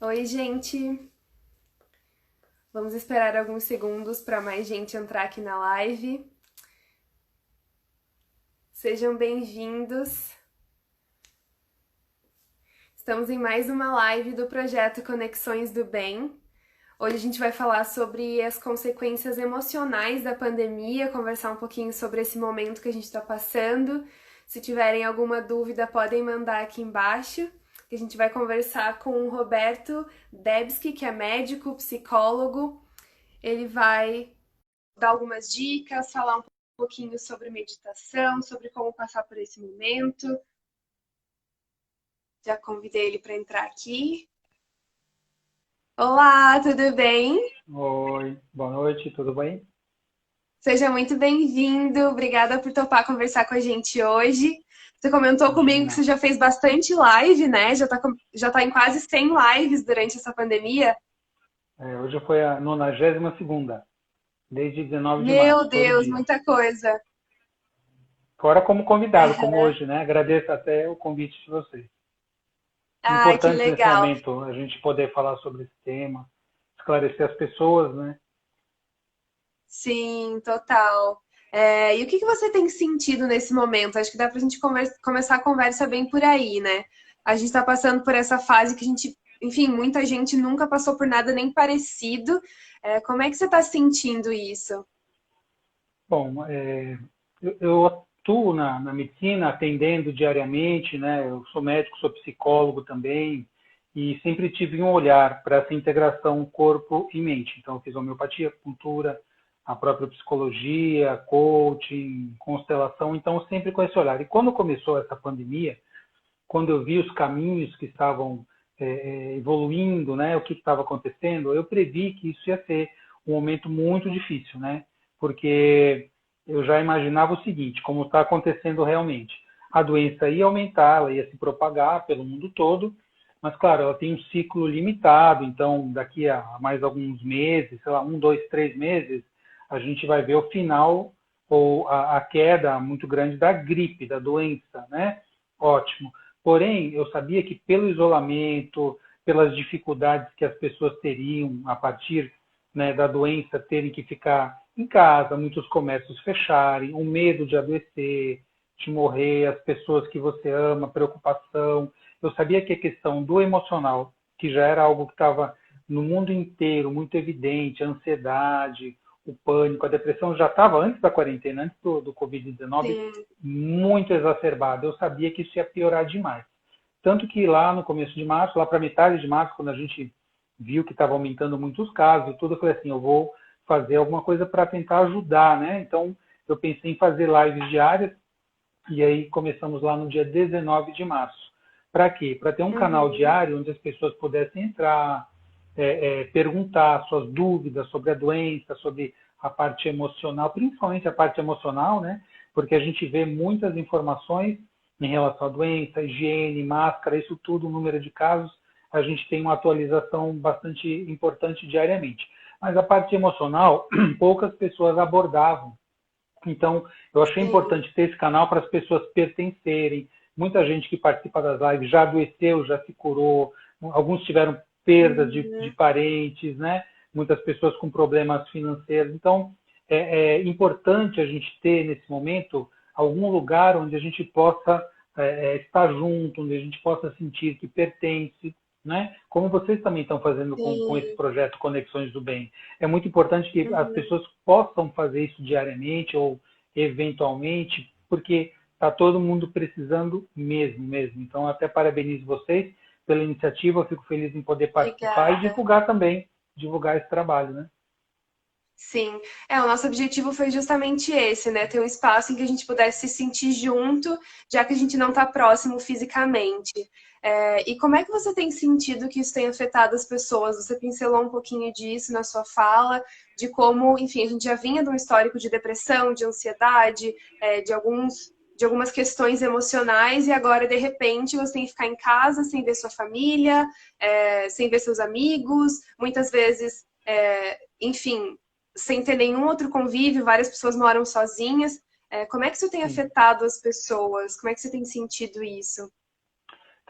Oi, gente. Vamos esperar alguns segundos para mais gente entrar aqui na live. Sejam bem-vindos. Estamos em mais uma live do projeto Conexões do Bem. Hoje a gente vai falar sobre as consequências emocionais da pandemia, conversar um pouquinho sobre esse momento que a gente está passando. Se tiverem alguma dúvida, podem mandar aqui embaixo. A gente vai conversar com o Roberto Debski, que é médico, psicólogo. Ele vai dar algumas dicas, falar um pouquinho sobre meditação, sobre como passar por esse momento. Já convidei ele para entrar aqui. Olá, tudo bem? Oi, boa noite, tudo bem? Seja muito bem-vindo. Obrigada por topar conversar com a gente hoje. Você comentou comigo que Imagina. você já fez bastante live, né? Já tá em quase 100 lives durante essa pandemia. Hoje foi a 92ª, desde 19 de março, Meu todo Deus, dia. muita coisa. Fora como convidado, como Aham. hoje, né? Agradeço até o convite de vocês. Ai, que Importante nesse legal. momento a gente poder falar sobre esse tema, esclarecer as pessoas, né? Sim, total. E o que que você tem sentido nesse momento? Acho que dá pra gente começar a conversa bem por aí, né? A gente tá passando por essa fase que a gente, enfim, muita gente nunca passou por nada nem parecido. Como é que você tá sentindo isso? Bom, eu atuo na medicina, atendendo diariamente, né? Eu sou médico, sou psicólogo também, e sempre tive um olhar para essa integração corpo e mente. Então, eu fiz homeopatia, acupuntura, a própria psicologia, coaching, constelação, então sempre com esse olhar. E quando começou essa pandemia, quando eu vi os caminhos que estavam evoluindo, né, o que estava acontecendo, eu previ que isso ia ser um momento muito difícil, né, porque eu já imaginava o seguinte, como está acontecendo realmente. A doença ia aumentar, ela ia se propagar pelo mundo todo, mas claro, ela tem um ciclo limitado, então daqui a mais alguns meses, sei lá, 1, 2, 3 meses, a gente vai ver o final ou a queda muito grande da gripe, da doença, né? Ótimo. Porém, eu sabia que pelo isolamento, pelas dificuldades que as pessoas teriam a partir, né, da doença, terem que ficar em casa, muitos comércios fecharem, o medo de adoecer, de morrer, as pessoas que você ama, preocupação. Eu sabia que a questão do emocional, que já era algo que estava no mundo inteiro muito evidente, a ansiedade, o pânico, a depressão já estava antes da quarentena, antes do Covid-19, Sim. muito exacerbada. Eu sabia que isso ia piorar demais. Tanto que lá no começo de março, lá para metade de março, quando a gente viu que estava aumentando muito os casos e tudo, eu falei assim, eu vou fazer alguma coisa para tentar ajudar, né? Então, eu pensei em fazer lives diárias e aí começamos lá no dia 19 de março. Para quê? Para ter um canal Uhum. diário onde as pessoas pudessem entrar, perguntar suas dúvidas sobre a doença, sobre a parte emocional, principalmente a parte emocional, né? Porque a gente vê muitas informações em relação à doença, higiene, máscara, isso tudo, o número de casos, a gente tem uma atualização bastante importante diariamente. Mas a parte emocional, poucas pessoas abordavam. Então, eu achei Sim. importante ter esse canal para as pessoas pertencerem. Muita gente que participa das lives já adoeceu, já se curou, alguns tiveram perdas de Uhum. parentes, né? Muitas pessoas com problemas financeiros. Então, é importante a gente ter, nesse momento, algum lugar onde a gente possa estar junto, onde a gente possa sentir que pertence, né? Como vocês também estão fazendo com esse Sim. projeto Conexões do Bem. É muito importante que as Uhum. pessoas possam fazer isso diariamente ou eventualmente, porque está todo mundo precisando mesmo, mesmo. Então, até parabenizo vocês pela iniciativa, eu fico feliz em poder participar e Obrigada. divulgar também, divulgar esse trabalho, né? Sim, o nosso objetivo foi justamente esse, né? Ter um espaço em que a gente pudesse se sentir junto, já que a gente não está próximo fisicamente. E como é que você tem sentido que isso tem afetado as pessoas? Você pincelou um pouquinho disso na sua fala, de como, enfim, a gente já vinha de um histórico de depressão, de ansiedade, de algumas questões emocionais, e agora, de repente, você tem que ficar em casa sem ver sua família, sem ver seus amigos, muitas vezes. Enfim, sem ter nenhum outro convívio, várias pessoas moram sozinhas. Como é que isso tem Sim. afetado as pessoas? Como é que você tem sentido isso?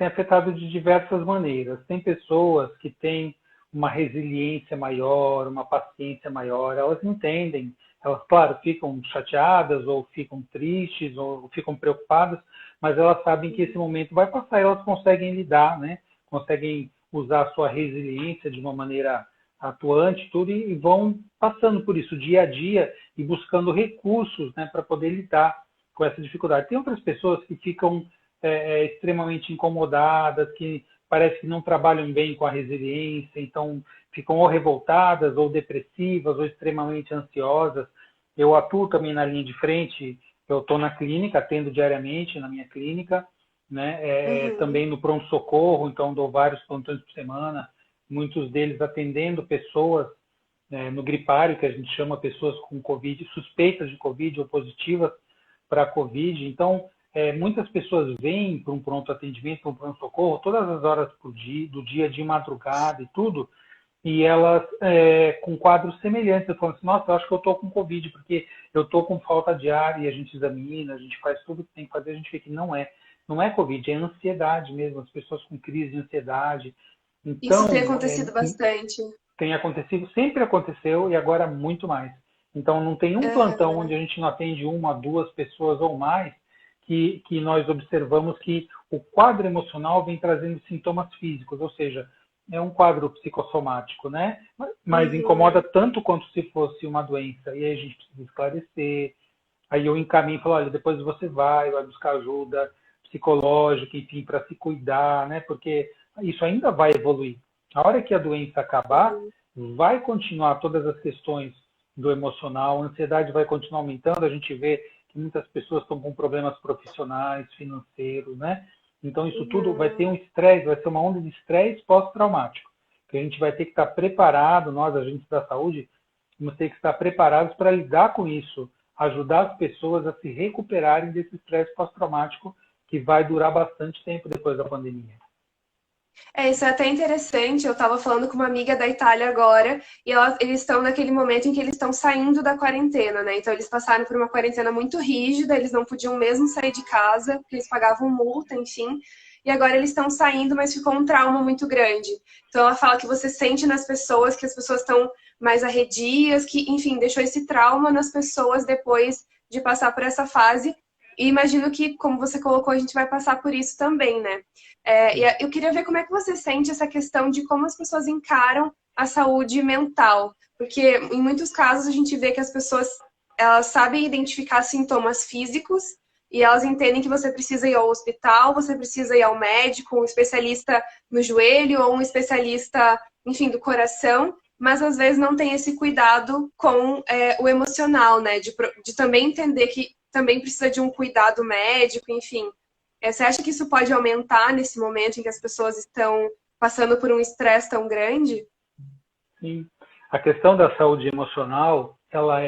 tem afetado de diversas maneiras. Tem pessoas que têm uma resiliência maior, uma paciência maior, elas entendem, elas, claro, ficam chateadas, ou ficam tristes, ou ficam preocupadas, mas elas sabem que esse momento vai passar e elas conseguem lidar, né? Conseguem usar a sua resiliência de uma maneira atuante, tudo, e vão passando por isso dia a dia e buscando recursos, né, para poder lidar com essa dificuldade. Tem outras pessoas que ficam extremamente incomodadas, que parece que não trabalham bem com a resiliência, então ficam ou revoltadas, ou depressivas, ou extremamente ansiosas. Eu atuo também na linha de frente, eu estou na clínica, atendo diariamente na minha clínica, né? Também no pronto-socorro, então dou vários plantões por semana, muitos deles atendendo pessoas no gripário, que a gente chama pessoas com Covid, suspeitas de Covid ou positivas para a Covid. Então, muitas pessoas vêm para um pronto atendimento, para um pronto-socorro, todas as horas do dia, de madrugada e tudo, e elas com quadros semelhantes. Eu falo assim, nossa, eu acho que eu estou com Covid, porque eu estou com falta de ar, e a gente examina, a gente faz tudo que tem que fazer, a gente vê que não é. Não é Covid, é ansiedade mesmo, as pessoas com crise de ansiedade. Isso tem Então, acontecido bastante. tem acontecido, sempre aconteceu, e agora muito mais. Então, não tem um plantão onde a gente não atende uma, duas pessoas ou mais, que nós observamos que o quadro emocional vem trazendo sintomas físicos, ou seja, é um quadro psicossomático, né? Mas incomoda tanto quanto se fosse uma doença. E aí a gente precisa esclarecer. Aí eu encaminho e falo, olha, depois você vai buscar ajuda psicológica, enfim, para se cuidar, né? Porque isso ainda vai evoluir. A hora que a doença acabar, vai continuar todas as questões do emocional, a ansiedade vai continuar aumentando, a gente vê que muitas pessoas estão com problemas profissionais, financeiros, né? Então isso tudo vai ter um estresse, vai ser uma onda de estresse pós-traumático, que a gente vai ter que estar preparado, nós, agentes da saúde, vamos ter que estar preparados para lidar com isso, ajudar as pessoas a se recuperarem desse estresse pós-traumático que vai durar bastante tempo depois da pandemia. Isso é até interessante. Eu estava falando com uma amiga da Itália agora, e eles estão naquele momento em que eles estão saindo da quarentena, né? Então, eles passaram por uma quarentena muito rígida, eles não podiam mesmo sair de casa, porque eles pagavam multa, enfim. E agora eles estão saindo, mas ficou um trauma muito grande. Então, ela fala que você sente nas pessoas que as pessoas estão mais arredias, que, enfim, deixou esse trauma nas pessoas depois de passar por essa fase. E imagino que, como você colocou, a gente vai passar por isso também, né? E eu queria ver como é que você sente essa questão de como as pessoas encaram a saúde mental. Porque em muitos casos a gente vê que as pessoas elas sabem identificar sintomas físicos e elas entendem que você precisa ir ao hospital, você precisa ir ao médico, um especialista no joelho ou um especialista, enfim, do coração, mas às vezes não tem esse cuidado com o emocional, né? De também entender que também precisa de um cuidado médico, enfim. Você acha que isso pode aumentar nesse momento em que as pessoas estão passando por um estresse tão grande? Sim. A questão da saúde emocional, ela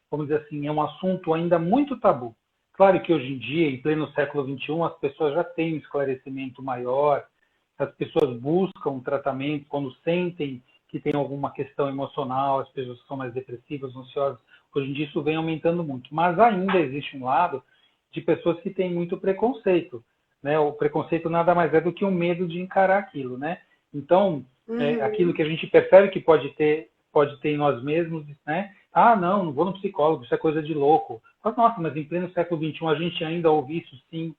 vamos dizer assim, é um assunto ainda muito tabu. Claro que hoje em dia, em pleno século XXI, as pessoas já têm um esclarecimento maior, as pessoas buscam tratamento quando sentem que tem alguma questão emocional, as pessoas são mais depressivas, ansiosas. Hoje em dia isso vem aumentando muito. Mas ainda existe um lado de pessoas que têm muito preconceito, né? O preconceito nada mais é do que o medo de encarar aquilo, né? Então, aquilo que a gente percebe que pode ter em nós mesmos, né? Ah, não vou no psicólogo, isso é coisa de louco. Mas, nossa, mas em pleno século XXI a gente ainda ouve isso, sim.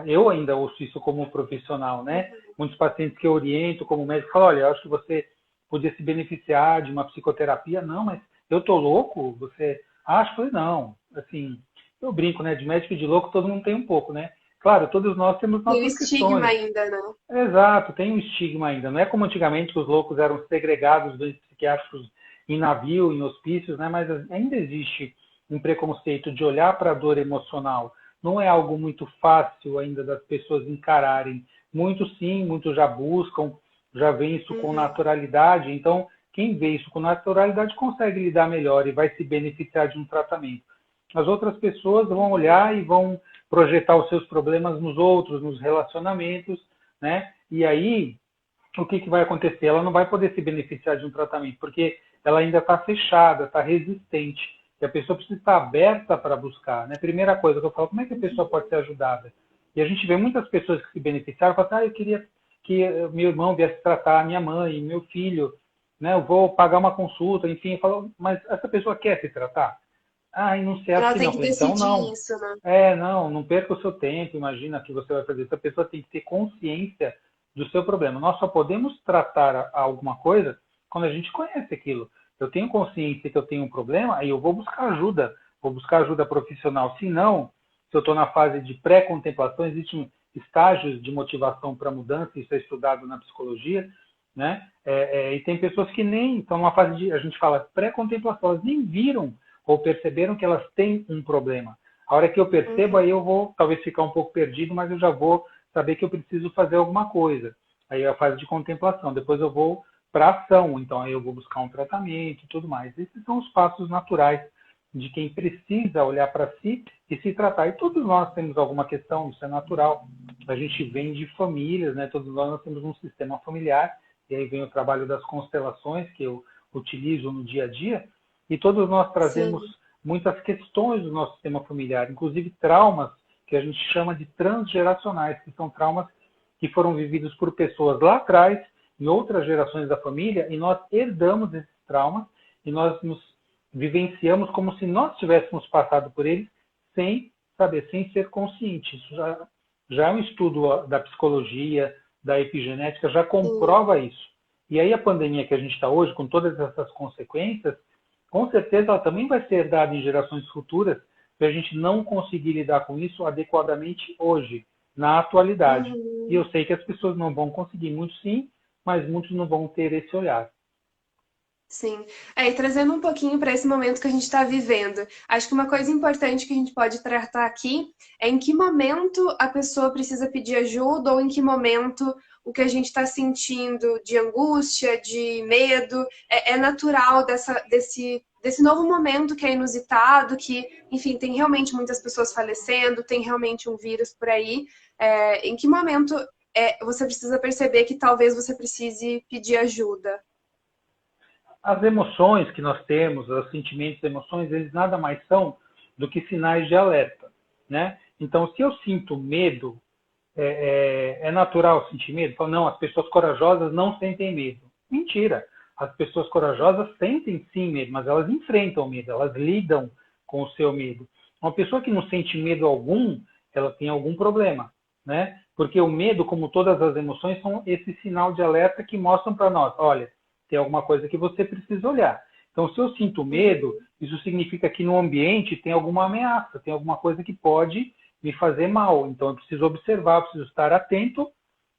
Eu ainda ouço isso como profissional, né? Muitos pacientes que eu oriento como médico falam, olha, eu acho que você podia se beneficiar de uma psicoterapia. Não, mas eu tô louco? Você acha? Eu não. Assim, eu brinco, né? De médico e de louco todo mundo tem um pouco, né? Claro, todos nós temos Tem o nossas estigma questões. ainda, né? Exato, tem um estigma ainda. Não é como antigamente que os loucos eram segregados dos psiquiátricos em navio, em hospícios, né? Mas ainda existe um preconceito de olhar para a dor emocional. Não é algo muito fácil ainda das pessoas encararem. Muitos sim, muitos já buscam, já veem isso com naturalidade. Então, quem vê isso com naturalidade consegue lidar melhor e vai se beneficiar de um tratamento. As outras pessoas vão olhar e vão projetar os seus problemas nos outros, nos relacionamentos, né? E aí, o que vai acontecer? Ela não vai poder se beneficiar de um tratamento, porque ela ainda está fechada, está resistente. E a pessoa precisa estar aberta para buscar, né? Primeira coisa que eu falo, como é que a pessoa pode ser ajudada? E a gente vê muitas pessoas que se beneficiaram, falam assim, eu queria que meu irmão viesse tratar, minha mãe, meu filho, né? Eu vou pagar uma consulta, enfim. Eu falo, mas essa pessoa quer se tratar? Ah, e não sei, acho Ela que tem não. Eu que falei, então decidir não. isso, né? Não perca o seu tempo, imagina que você vai fazer. Essa pessoa tem que ter consciência do seu problema. Nós só podemos tratar alguma coisa quando a gente conhece aquilo. Eu tenho consciência que eu tenho um problema, aí eu vou buscar ajuda profissional. Se não, se eu estou na fase de pré-contemplação, existem estágios de motivação para mudança, isso é estudado na psicologia, né? E tem pessoas que nem estão numa fase de, a gente fala pré-contemplação, elas nem viram ou perceberam que elas têm um problema. A hora que eu percebo, aí eu vou talvez ficar um pouco perdido, mas eu já vou saber que eu preciso fazer alguma coisa. Aí é a fase de contemplação. Depois eu vou para ação. Então aí eu vou buscar um tratamento e tudo mais. Esses são os passos naturais de quem precisa olhar para si e se tratar. E todos nós temos alguma questão, isso é natural. A gente vem de famílias, né? Todos nós temos um sistema familiar. E aí vem o trabalho das constelações que eu utilizo no dia a dia. E todos nós trazemos Sim. muitas questões do nosso sistema familiar, inclusive traumas que a gente chama de transgeracionais, que são traumas que foram vividos por pessoas lá atrás, em outras gerações da família, e nós herdamos esses traumas e nós nos vivenciamos como se nós tivéssemos passado por eles sem saber, sem ser consciente. Isso já é um estudo da psicologia, da epigenética, já Sim. comprova isso. E aí a pandemia que a gente está hoje, com todas essas consequências, com certeza ela também vai ser herdada em gerações futuras, se a gente não conseguir lidar com isso adequadamente hoje, na atualidade. E Uhum. eu sei que as pessoas não vão conseguir, muitos sim, mas muitos não vão ter esse olhar. Sim. E trazendo um pouquinho para esse momento que a gente está vivendo, acho que uma coisa importante que a gente pode tratar aqui é em que momento a pessoa precisa pedir ajuda ou em que momento o que a gente está sentindo de angústia, de medo, é natural desse novo momento que é inusitado, que, enfim, tem realmente muitas pessoas falecendo, tem realmente um vírus por aí. Em que momento você precisa perceber que talvez você precise pedir ajuda? As emoções que nós temos, os sentimentos e emoções, eles nada mais são do que sinais de alerta, né? Então, se eu sinto medo, é natural sentir medo? Falo, não, as pessoas corajosas não sentem medo. Mentira. As pessoas corajosas sentem sim medo, mas elas enfrentam o medo, elas lidam com o seu medo. Uma pessoa que não sente medo algum, ela tem algum problema, né? Porque o medo, como todas as emoções, são esse sinal de alerta que mostram para nós, olha, tem alguma coisa que você precisa olhar. Então, se eu sinto medo, isso significa que no ambiente tem alguma ameaça, tem alguma coisa que pode me fazer mal. Então, eu preciso observar, eu preciso estar atento,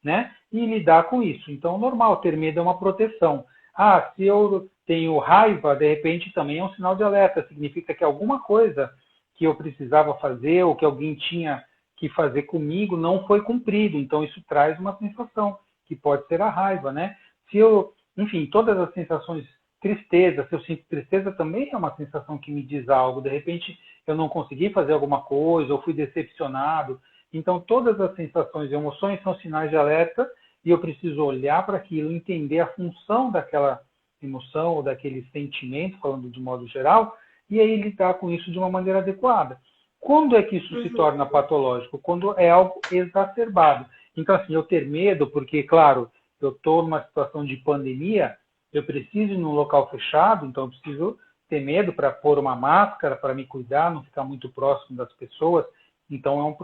né? E lidar com isso. Então, normal, ter medo é uma proteção. Ah, se eu tenho raiva, de repente também é um sinal de alerta. Significa que alguma coisa que eu precisava fazer ou que alguém tinha que fazer comigo não foi cumprido. Então, isso traz uma sensação, que pode ser a raiva, né? Se eu, enfim, todas as sensações, tristeza, se eu sinto tristeza também é uma sensação que me diz algo. De repente, eu não consegui fazer alguma coisa, ou fui decepcionado. Então, todas as sensações e emoções são sinais de alerta e eu preciso olhar para aquilo, entender a função daquela emoção ou daquele sentimento, falando de modo geral, e aí lidar com isso de uma maneira adequada. Quando é que isso se Uhum. torna patológico? Quando é algo exacerbado. Então, assim, eu ter medo, porque, claro, eu estou numa situação de pandemia, eu preciso ir num local fechado, então eu preciso ter medo para pôr uma máscara, para me cuidar, não ficar muito próximo das pessoas. Então, é uma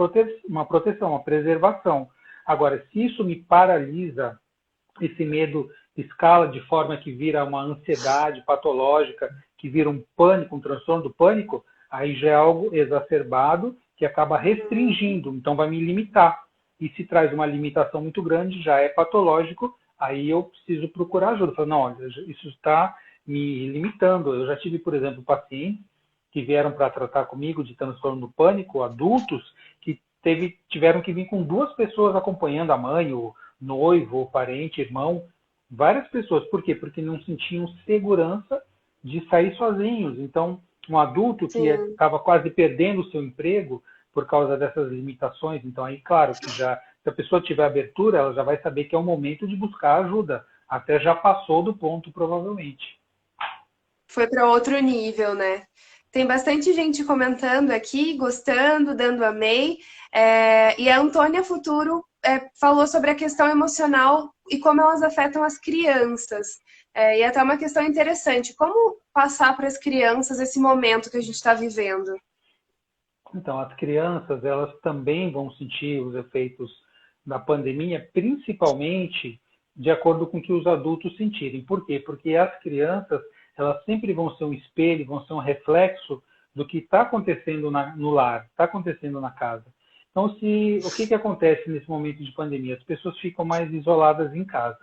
proteção, uma preservação. Agora, se isso me paralisa, esse medo escala de forma que vira uma ansiedade patológica, que vira um pânico, um transtorno do pânico, aí já é algo exacerbado que acaba restringindo, então vai me limitar. E se traz uma limitação muito grande, já é patológico, aí eu preciso procurar ajuda. Falo, não, olha, isso está me limitando. Eu já tive, por exemplo, pacientes que vieram para tratar comigo de transtorno do pânico, adultos, que tiveram que vir com duas pessoas acompanhando a mãe, o noivo, o parente, irmão, várias pessoas. Por quê? Porque não sentiam segurança de sair sozinhos. Então, um adulto que Sim. estava quase perdendo o seu emprego por causa dessas limitações, então aí, claro, que já, se a pessoa tiver abertura, ela já vai saber que é o momento de buscar ajuda. Até já passou do ponto, provavelmente. Foi para outro nível, né? Tem bastante gente comentando aqui, gostando, dando amei. E a Antônia Futuro falou sobre a questão emocional e como elas afetam as crianças. E até uma questão interessante, como passar para as crianças esse momento que a gente está vivendo? Então, as crianças, elas também vão sentir os efeitos da pandemia, principalmente de acordo com o que os adultos sentirem. Por quê? Porque as crianças, elas sempre vão ser um espelho, vão ser um reflexo do que está acontecendo no lar, está acontecendo na casa. Então, o que acontece nesse momento de pandemia? As pessoas ficam mais isoladas em casa.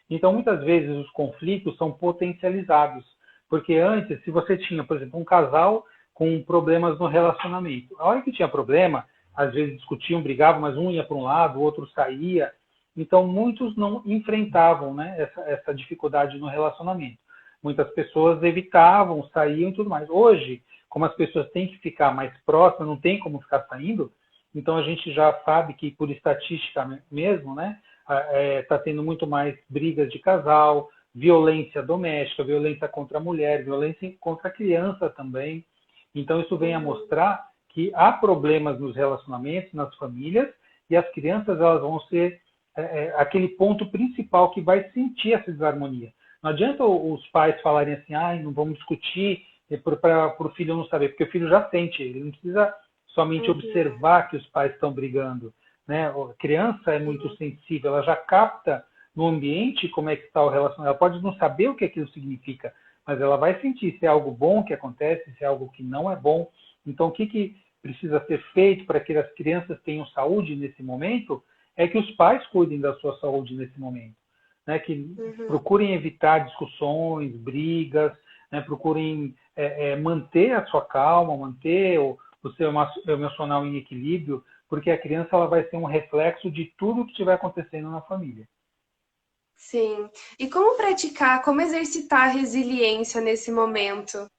Então, muitas vezes, os conflitos são potencializados. Porque antes, se você tinha, por exemplo, um casal com problemas no relacionamento. A hora que tinha problema, às vezes discutiam, brigavam, mas um ia para um lado, o outro saía. Então, muitos não enfrentavam, né, essa dificuldade no relacionamento. Muitas pessoas evitavam, saíam e tudo mais. Hoje, como as pessoas têm que ficar mais próximas, não tem como ficar saindo, então a gente já sabe que, por estatística mesmo, né, está tendo muito mais brigas de casal, violência doméstica, violência contra a mulher, violência contra a criança também. Então, isso vem a mostrar que há problemas nos relacionamentos, nas famílias, e as crianças elas vão ser aquele ponto principal que vai sentir essa desarmonia. Não adianta os pais falarem assim, não vamos discutir para o filho não saber, porque o filho já sente, ele não precisa somente observar que os pais estão brigando. Né? A criança é muito sensível, ela já capta no ambiente como é que está o relacionamento. Ela pode não saber o que aquilo significa, mas ela vai sentir se é algo bom que acontece, se é algo que não é bom. Então, o que precisa ser feito para que as crianças tenham saúde nesse momento é que os pais cuidem da sua saúde nesse momento. Né? Que procurem evitar discussões, brigas, né? Procurem manter a sua calma, manter o seu emocional em equilíbrio, porque a criança ela vai ser um reflexo de tudo que estiver acontecendo na família. Sim. E como praticar, como exercitar a resiliência nesse momento?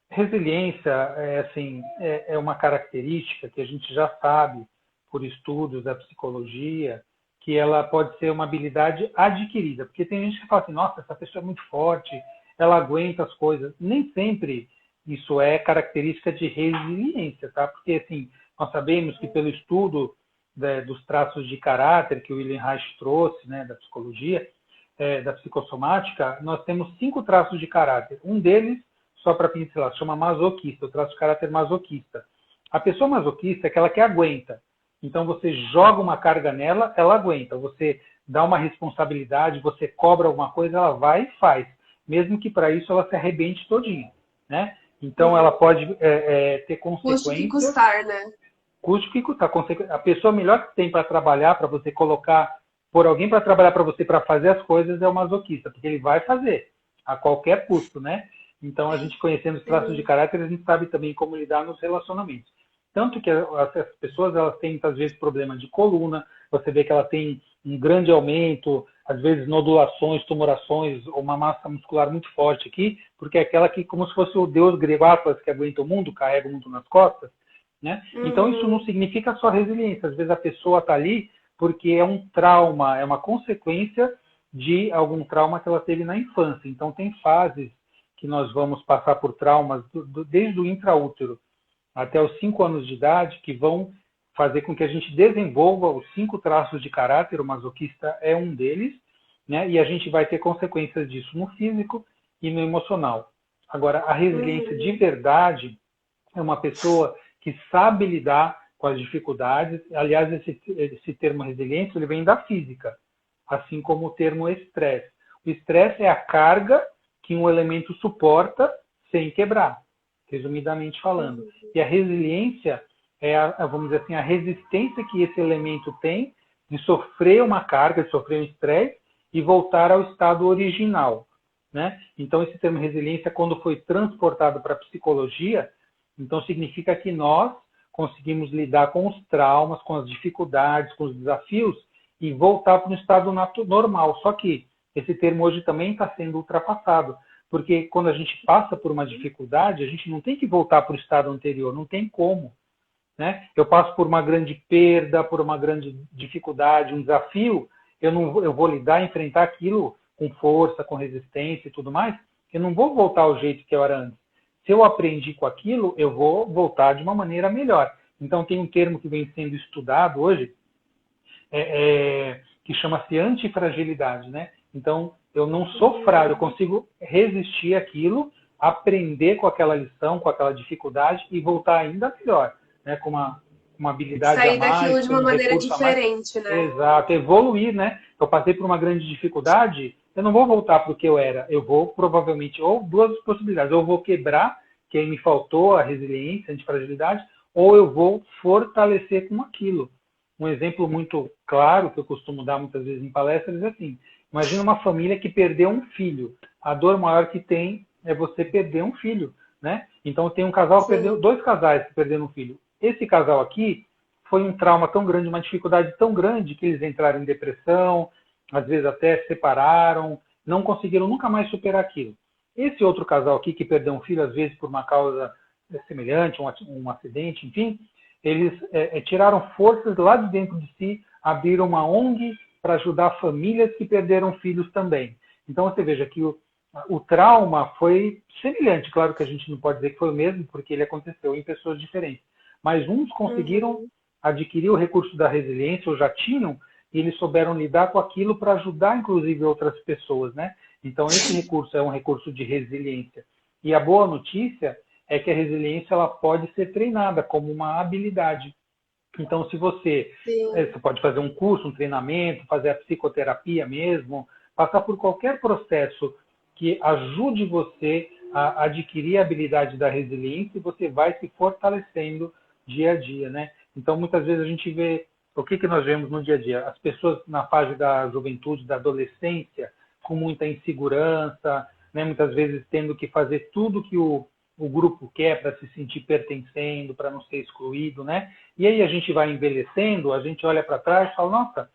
Resiliência é uma característica que a gente já sabe por estudos da psicologia que ela pode ser uma habilidade adquirida, porque tem gente que fala assim, nossa, essa pessoa é muito forte, ela aguenta as coisas. Nem sempre isso é característica de resiliência, tá? Porque assim, nós sabemos que pelo estudo dos traços de caráter que o William Reich trouxe, né, da psicologia, da psicossomática, nós temos 5 traços de caráter. Um deles, só para pincelar, se chama masoquista, o traço de caráter masoquista. A pessoa masoquista é aquela que aguenta. Então, você joga uma carga nela, ela aguenta. Você dá uma responsabilidade, você cobra alguma coisa, ela vai e faz. Mesmo que para isso ela se arrebente todinha. Né? Então, ela pode ter consequências. Custe que custar, né? Custe que custar. A pessoa melhor que tem para trabalhar, para você colocar, por alguém para trabalhar para você, para fazer as coisas, é o masoquista, porque ele vai fazer, a qualquer custo, né? Então, a gente conhecendo os traços de caráter, a gente sabe também como lidar nos relacionamentos. Tanto que as pessoas elas têm, muitas vezes, problema de coluna, você vê que ela tem um grande aumento, às vezes nodulações, tumorações, uma massa muscular muito forte aqui, porque é aquela que, como se fosse o deus grego Atlas, que aguenta o mundo, carrega o mundo nas costas, né? Então, isso não significa só resiliência. Às vezes a pessoa está ali porque é um trauma, é uma consequência de algum trauma que ela teve na infância. Então, tem fases que nós vamos passar por traumas desde o intraútero até os 5 anos de idade, que vão fazer com que a gente desenvolva os 5 traços de caráter, o masoquista é um deles, né? E a gente vai ter consequências disso no físico e no emocional. Agora, a resiliência de verdade é uma pessoa que sabe lidar com as dificuldades. Aliás, esse termo resiliência ele vem da física, assim como o termo estresse. O estresse é a carga que um elemento suporta sem quebrar, resumidamente falando. E a resiliência é, vamos dizer assim, a resistência que esse elemento tem de sofrer uma carga, de sofrer um estresse e voltar ao estado original. Né? Então, esse termo resiliência, quando foi transportado para a psicologia, então significa que nós conseguimos lidar com os traumas, com as dificuldades, com os desafios e voltar para um estado normal. Só que esse termo hoje também está sendo ultrapassado, porque quando a gente passa por uma dificuldade, a gente não tem que voltar para o estado anterior, não tem como. Né? Eu passo por uma grande perda, por uma grande dificuldade, um desafio, eu vou lidar, enfrentar aquilo com força, com resistência e tudo mais, eu não vou voltar ao jeito que eu era antes. Se eu aprendi com aquilo, eu vou voltar de uma maneira melhor. Então, tem um termo que vem sendo estudado hoje, que chama-se antifragilidade, né? Então, eu não sou frágil, eu consigo resistir àquilo, aprender com aquela lição, com aquela dificuldade e voltar ainda melhor, né? Com uma habilidade a Sair daquilo mais, de com uma um maneira recurso a mais. diferente, né? Exato, evoluir, né? Eu passei por uma grande dificuldade, eu não vou voltar para o que eu era, eu vou provavelmente, ou duas possibilidades, ou eu vou quebrar, que aí me faltou a resiliência, a antifragilidade, ou eu vou fortalecer com aquilo. Um exemplo muito claro que eu costumo dar muitas vezes em palestras é assim: imagina uma família que perdeu um filho. A dor maior que tem é você perder um filho, né? Então tem um casal que perdeu, dois casais que perderam um filho. Esse casal aqui foi um trauma tão grande, uma dificuldade tão grande que eles entraram em depressão, às vezes até se separaram, não conseguiram nunca mais superar aquilo. Esse outro casal aqui que perdeu um filho, às vezes por uma causa semelhante, um acidente, enfim, eles tiraram forças lá de dentro de si, abriram uma ONG para ajudar famílias que perderam filhos também. Então você veja que o trauma foi semelhante, claro que a gente não pode dizer que foi o mesmo, porque ele aconteceu em pessoas diferentes, mas uns conseguiram adquirir o recurso da resiliência, ou já tinham, e eles souberam lidar com aquilo para ajudar, inclusive, outras pessoas, né? Então, esse recurso é um recurso de resiliência. E a boa notícia é que a resiliência ela pode ser treinada como uma habilidade. Então, se você pode fazer um curso, um treinamento, fazer a psicoterapia mesmo, passar por qualquer processo que ajude você a adquirir a habilidade da resiliência e você vai se fortalecendo dia a dia, né? Então, muitas vezes a gente vê, o que nós vemos no dia a dia? As pessoas na fase da juventude, da adolescência, com muita insegurança, né? Muitas vezes tendo que fazer tudo que o grupo quer para se sentir pertencendo, para não ser excluído, né? E aí a gente vai envelhecendo, a gente olha para trás e fala, nossa,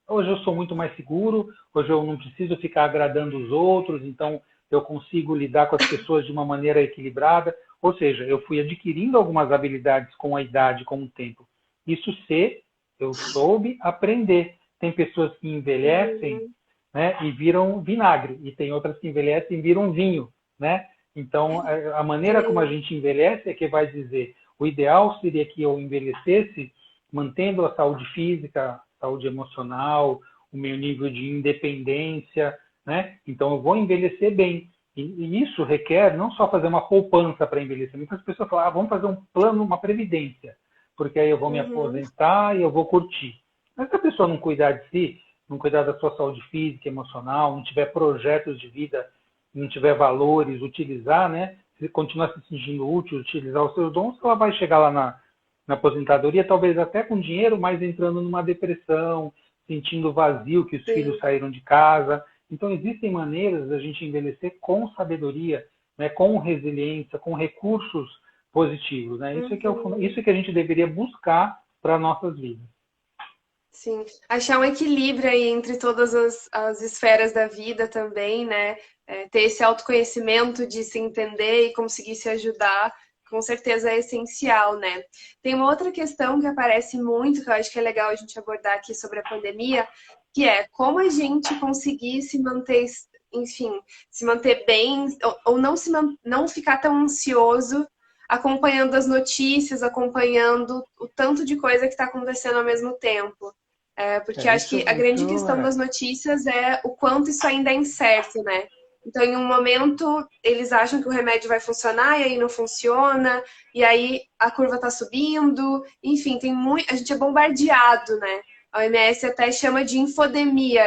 hoje eu sou muito mais seguro, hoje eu não preciso ficar agradando os outros, então eu consigo lidar com as pessoas de uma maneira equilibrada. Ou seja, eu fui adquirindo algumas habilidades com a idade, com o tempo. Isso se eu soube aprender. Tem pessoas que envelhecem, né, e viram vinagre, e tem outras que envelhecem e viram vinho, né? Então, a maneira como a gente envelhece é que vai dizer, o ideal seria que eu envelhecesse mantendo a saúde física, saúde emocional, o meu nível de independência, né? Então, eu vou envelhecer bem. E isso requer não só fazer uma poupança para envelhecer. Muitas pessoas falam, vamos fazer um plano, uma previdência, porque aí eu vou me aposentar e eu vou curtir. Mas se a pessoa não cuidar de si, não cuidar da sua saúde física, emocional, não tiver projetos de vida, não tiver valores, utilizar, né? Se continuar se sentindo útil, utilizar os seus dons, ela vai chegar lá na aposentadoria, talvez até com dinheiro, mas entrando numa depressão, sentindo vazio que os filhos saíram de casa. Então, existem maneiras da gente envelhecer com sabedoria, né, com resiliência, com recursos positivos. Né? Isso é que a gente deveria buscar para nossas vidas. Sim, achar um equilíbrio aí entre todas as esferas da vida também, né? Ter esse autoconhecimento de se entender e conseguir se ajudar, com certeza é essencial, né? Tem uma outra questão que aparece muito, que eu acho que é legal a gente abordar aqui sobre a pandemia, que é como a gente conseguir se manter, enfim, se manter bem, ou não ficar tão ansioso acompanhando as notícias, acompanhando o tanto de coisa que está acontecendo ao mesmo tempo. Porque acho que a grande questão das notícias é o quanto isso ainda é incerto, né? Então, em um momento, eles acham que o remédio vai funcionar e aí não funciona, e aí a curva está subindo, enfim, a gente é bombardeado, né? A OMS até chama de infodemia,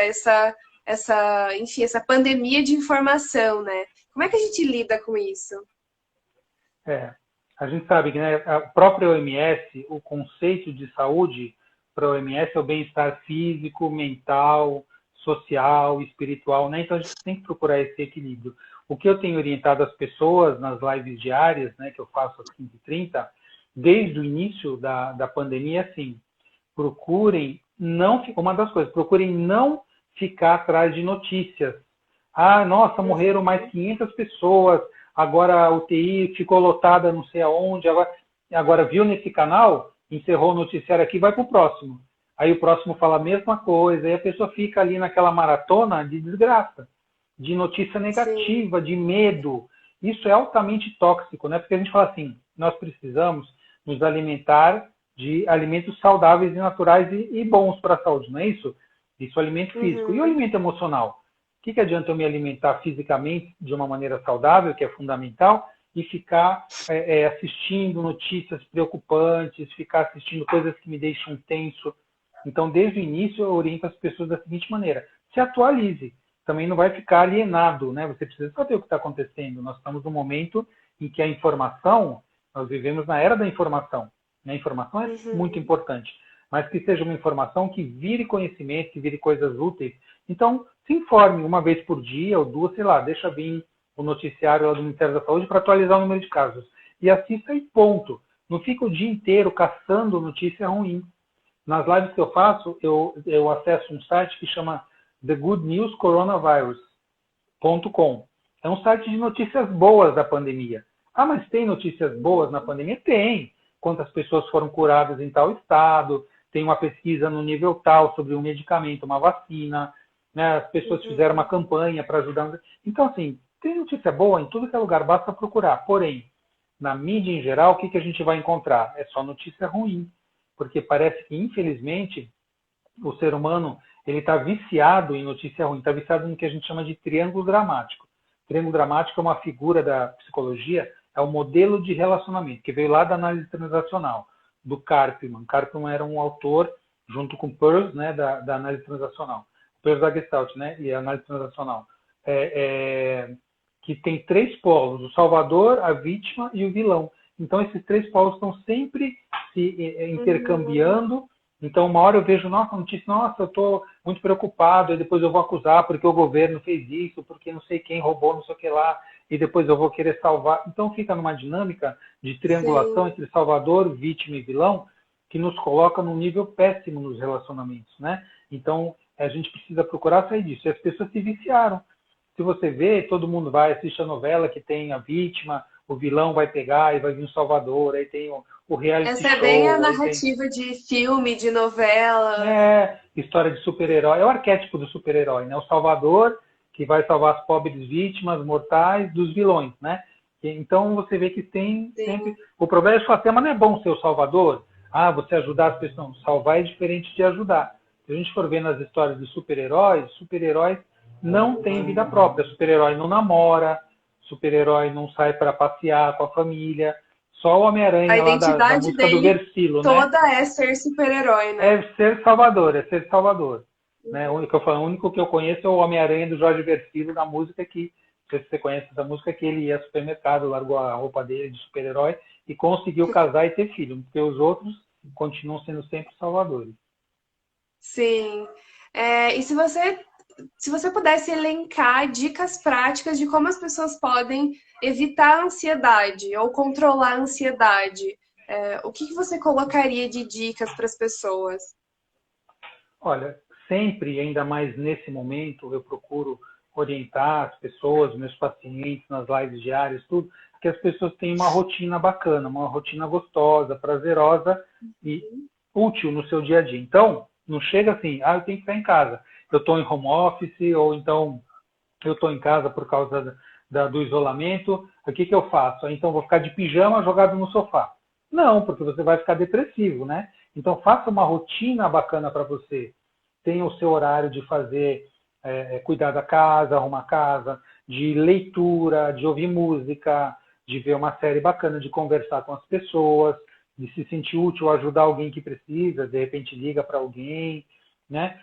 enfim, essa pandemia de informação, né? Como é que a gente lida com isso? A gente sabe que, né, a própria OMS, o conceito de saúde para a OMS é o bem-estar físico, mental, social, espiritual, né? Então a gente tem que procurar esse equilíbrio. O que eu tenho orientado as pessoas nas lives diárias, né, que eu faço às 15h30, desde o início da pandemia, é assim, procurem não ficar atrás de notícias. Ah, nossa, morreram mais 500 pessoas, agora a UTI ficou lotada não sei aonde, agora viu nesse canal, encerrou o noticiário aqui, vai para o próximo. Aí o próximo fala a mesma coisa, e a pessoa fica ali naquela maratona de desgraça, de notícia negativa, de medo. Isso é altamente tóxico, né? Porque a gente fala assim, nós precisamos nos alimentar de alimentos saudáveis e naturais e bons para a saúde, não é isso? Isso é o alimento físico. E o alimento emocional? O que adianta eu me alimentar fisicamente de uma maneira saudável, que é fundamental, e ficar assistindo notícias preocupantes, ficar assistindo coisas que me deixam tenso? Então, desde o início, eu oriento as pessoas da seguinte maneira: se atualize. Também não vai ficar alienado, né? Você precisa saber o que está acontecendo. Nós estamos num momento em que a informação, nós vivemos na era da informação. A informação é muito importante, mas que seja uma informação que vire conhecimento, que vire coisas úteis. Então, se informe uma vez por dia ou duas, sei lá, deixa vir o noticiário lá do Ministério da Saúde para atualizar o número de casos. E assista e ponto. Não fica o dia inteiro caçando notícia ruim. Nas lives que eu faço, eu acesso um site que chama thegoodnewscoronavirus.com. É um site de notícias boas da pandemia. Ah, mas tem notícias boas na pandemia? Tem. Quantas pessoas foram curadas em tal estado, tem uma pesquisa no nível tal sobre um medicamento, uma vacina, né? As pessoas fizeram uma campanha para ajudar. Então, assim, tem notícia boa em tudo que é lugar, basta procurar. Porém, na mídia em geral, o que a gente vai encontrar? É só notícia ruim. Porque parece que, infelizmente, o ser humano ele está viciado em notícia ruim, está viciado no que a gente chama de triângulo dramático. Triângulo dramático é uma figura da psicologia, é um modelo de relacionamento, que veio lá da análise transacional, do Karpman. Karpman era um autor, junto com Peirce, né, da análise transacional. Peirce da Gestalt, né, e a análise transacional. Que tem três polos, o salvador, a vítima e o vilão. Então, esses três polos estão sempre se intercambiando. Então, uma hora eu vejo, nossa, notícia, nossa, eu estou muito preocupado, e depois eu vou acusar porque o governo fez isso, porque não sei quem roubou, não sei o que lá, e depois eu vou querer salvar. Então, fica numa dinâmica de triangulação entre salvador, vítima e vilão, que nos coloca num nível péssimo nos relacionamentos, né? Então, a gente precisa procurar sair disso. E as pessoas se viciaram. Se você vê, todo mundo vai assistir a novela que tem a vítima, o vilão vai pegar e vai vir um salvador, aí tem o reality Essa show. é bem a narrativa de filme, de novela. História de super-herói. É o arquétipo do super-herói, né? O salvador que vai salvar as pobres vítimas mortais dos vilões, né? Então você vê que tem sempre... O problema é que mas não é bom ser o salvador? Ah, você ajudar as pessoas. Salvar é diferente de ajudar. Se a gente for ver nas histórias de super-heróis não têm vida própria. Super-herói não namora, super-herói não sai para passear com a família. Só o Homem-Aranha lá da música do Versilo, toda é ser super-herói, né? É ser salvador, Né? O único que eu conheço é o Homem-Aranha do Jorge Versilo, da música que, não sei se você conhece essa música, que ele ia ao supermercado, largou a roupa dele de super-herói e conseguiu casar e ter filho, porque os outros continuam sendo sempre salvadores. Sim. E se você pudesse elencar dicas práticas de como as pessoas podem evitar a ansiedade ou controlar a ansiedade, o que você colocaria de dicas para as pessoas? Olha, sempre, ainda mais nesse momento, eu procuro orientar as pessoas, meus pacientes, nas lives diárias, tudo, que as pessoas tenham uma rotina bacana, uma rotina gostosa, prazerosa e útil no seu dia a dia. Então, não chega assim, eu tenho que ficar em casa. Eu estou em home office, ou então eu estou em casa por causa do isolamento, o que eu faço? Então, vou ficar de pijama jogado no sofá. Não, porque você vai ficar depressivo, né? Então, faça uma rotina bacana para você. Tenha o seu horário de fazer, cuidar da casa, arrumar a casa, de leitura, de ouvir música, de ver uma série bacana, de conversar com as pessoas, de se sentir útil, ajudar alguém que precisa, de repente liga para alguém, né?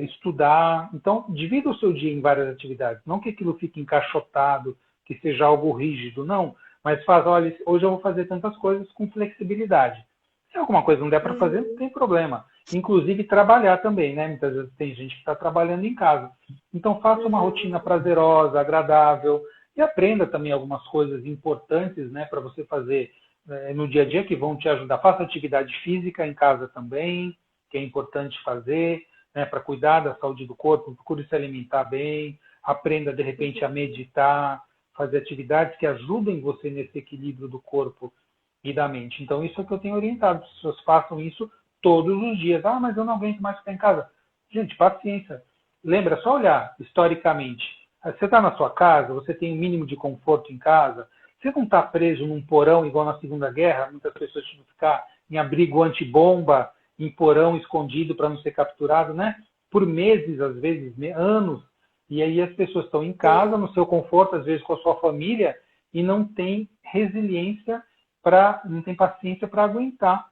Estudar. Então, divida o seu dia em várias atividades. Não que aquilo fique encaixotado, que seja algo rígido, não. Mas olha, hoje eu vou fazer tantas coisas com flexibilidade. Se alguma coisa não der para fazer, não tem problema. Inclusive trabalhar também, né? Muitas vezes tem gente que está trabalhando em casa. Então faça uma rotina prazerosa, agradável e aprenda também algumas coisas importantes, né, para você fazer no dia a dia que vão te ajudar. Faça atividade física em casa também, que é importante fazer, né, para cuidar da saúde do corpo. Procure se alimentar bem, aprenda de repente a meditar, fazer atividades que ajudem você nesse equilíbrio do corpo e da mente. Então, isso é o que eu tenho orientado. As pessoas façam isso todos os dias. Mas eu não aguento mais ficar em casa. Gente, paciência. Lembra, só olhar historicamente. Você está na sua casa, você tem um mínimo de conforto em casa, você não está preso num porão igual na Segunda Guerra, muitas pessoas tinham que ficar em abrigo antibomba, em porão escondido para não ser capturado, né? Por meses, às vezes, anos. E aí as pessoas estão em casa, no seu conforto, às vezes com a sua família, e não tem resiliência não tem paciência para aguentar,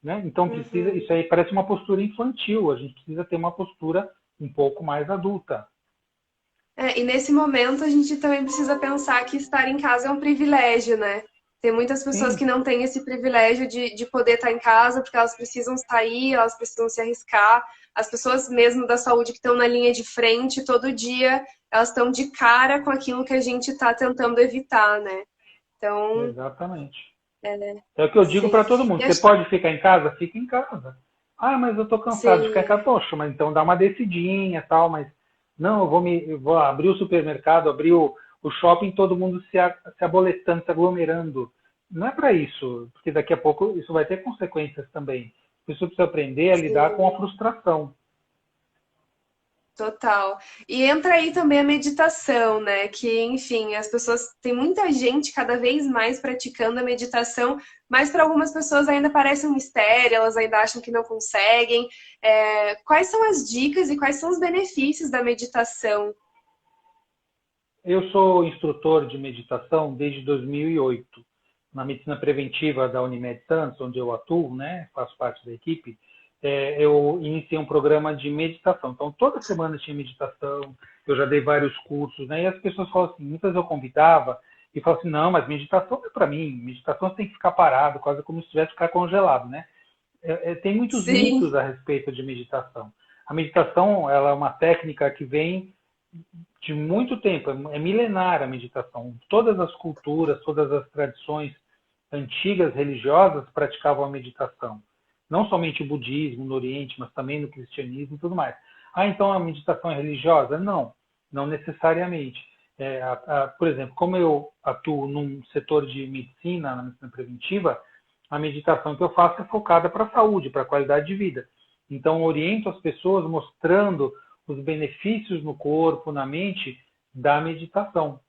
né? Então precisa, isso aí parece uma postura infantil, a gente precisa ter uma postura um pouco mais adulta. E nesse momento a gente também precisa pensar que estar em casa é um privilégio, né? Tem muitas pessoas Sim, que não têm esse privilégio de poder estar em casa porque elas precisam sair, elas precisam se arriscar. As pessoas mesmo da saúde que estão na linha de frente, todo dia, elas estão de cara com aquilo que a gente está tentando evitar, né? Então, exatamente. É o que eu digo sim. para todo mundo. E Você acho, pode ficar em casa? Fica em casa. Ah, mas eu estou cansado de ficar em sim. casa. Poxa, mas então dá uma descidinha e tal, mas não, eu vou abrir o supermercado, abrir o shopping, todo mundo se aboletando, se aglomerando. Não é para isso, porque daqui a pouco isso vai ter consequências também. A pessoa precisa aprender a lidar com a Sim. frustração. Total. E entra aí também a meditação, né? Que, enfim, as pessoas. Tem muita gente cada vez mais praticando a meditação, mas para algumas pessoas ainda parece um mistério, elas ainda acham que não conseguem. Quais são as dicas e quais são os benefícios da meditação? Eu sou instrutor de meditação desde 2008, na medicina preventiva da Unimed Santos, onde eu atuo, né, faço parte da equipe. Eu iniciei um programa de meditação. Então, toda semana tinha meditação, eu já dei vários cursos, né, e as pessoas falam assim, muitas eu convidava e falavam assim, não, mas meditação não é para mim, meditação você tem que ficar parado, quase como se tivesse que ficar congelado, né? Tem muitos mitos Sim. a respeito de meditação. A meditação, ela é uma técnica que vem de muito tempo, é milenar a meditação. Todas as culturas, todas as tradições antigas religiosas praticavam a meditação. Não somente o budismo no Oriente, mas também no cristianismo e tudo mais. Ah, então a meditação é religiosa? Não, não necessariamente. Por exemplo, como eu atuo num setor de medicina, na medicina preventiva, a meditação que eu faço é focada para a saúde, para a qualidade de vida. Então, oriento as pessoas mostrando os benefícios no corpo, na mente, da meditação.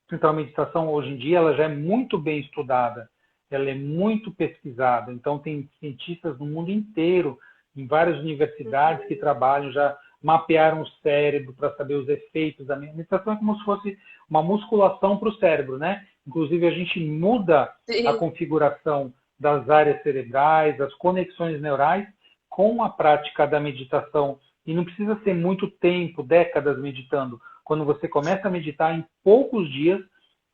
Então, a meditação, hoje em dia, ela já é muito bem estudada, ela é muito pesquisada. Então, tem cientistas no mundo inteiro, em várias universidades, que trabalham, já mapearam o cérebro para saber os efeitos da meditação. É como se fosse uma musculação para o cérebro, né? Inclusive, a gente muda a Sim. configuração das áreas cerebrais, das conexões neurais, com a prática da meditação. E não precisa ser muito tempo, décadas meditando. Quando você começa a meditar, em poucos dias,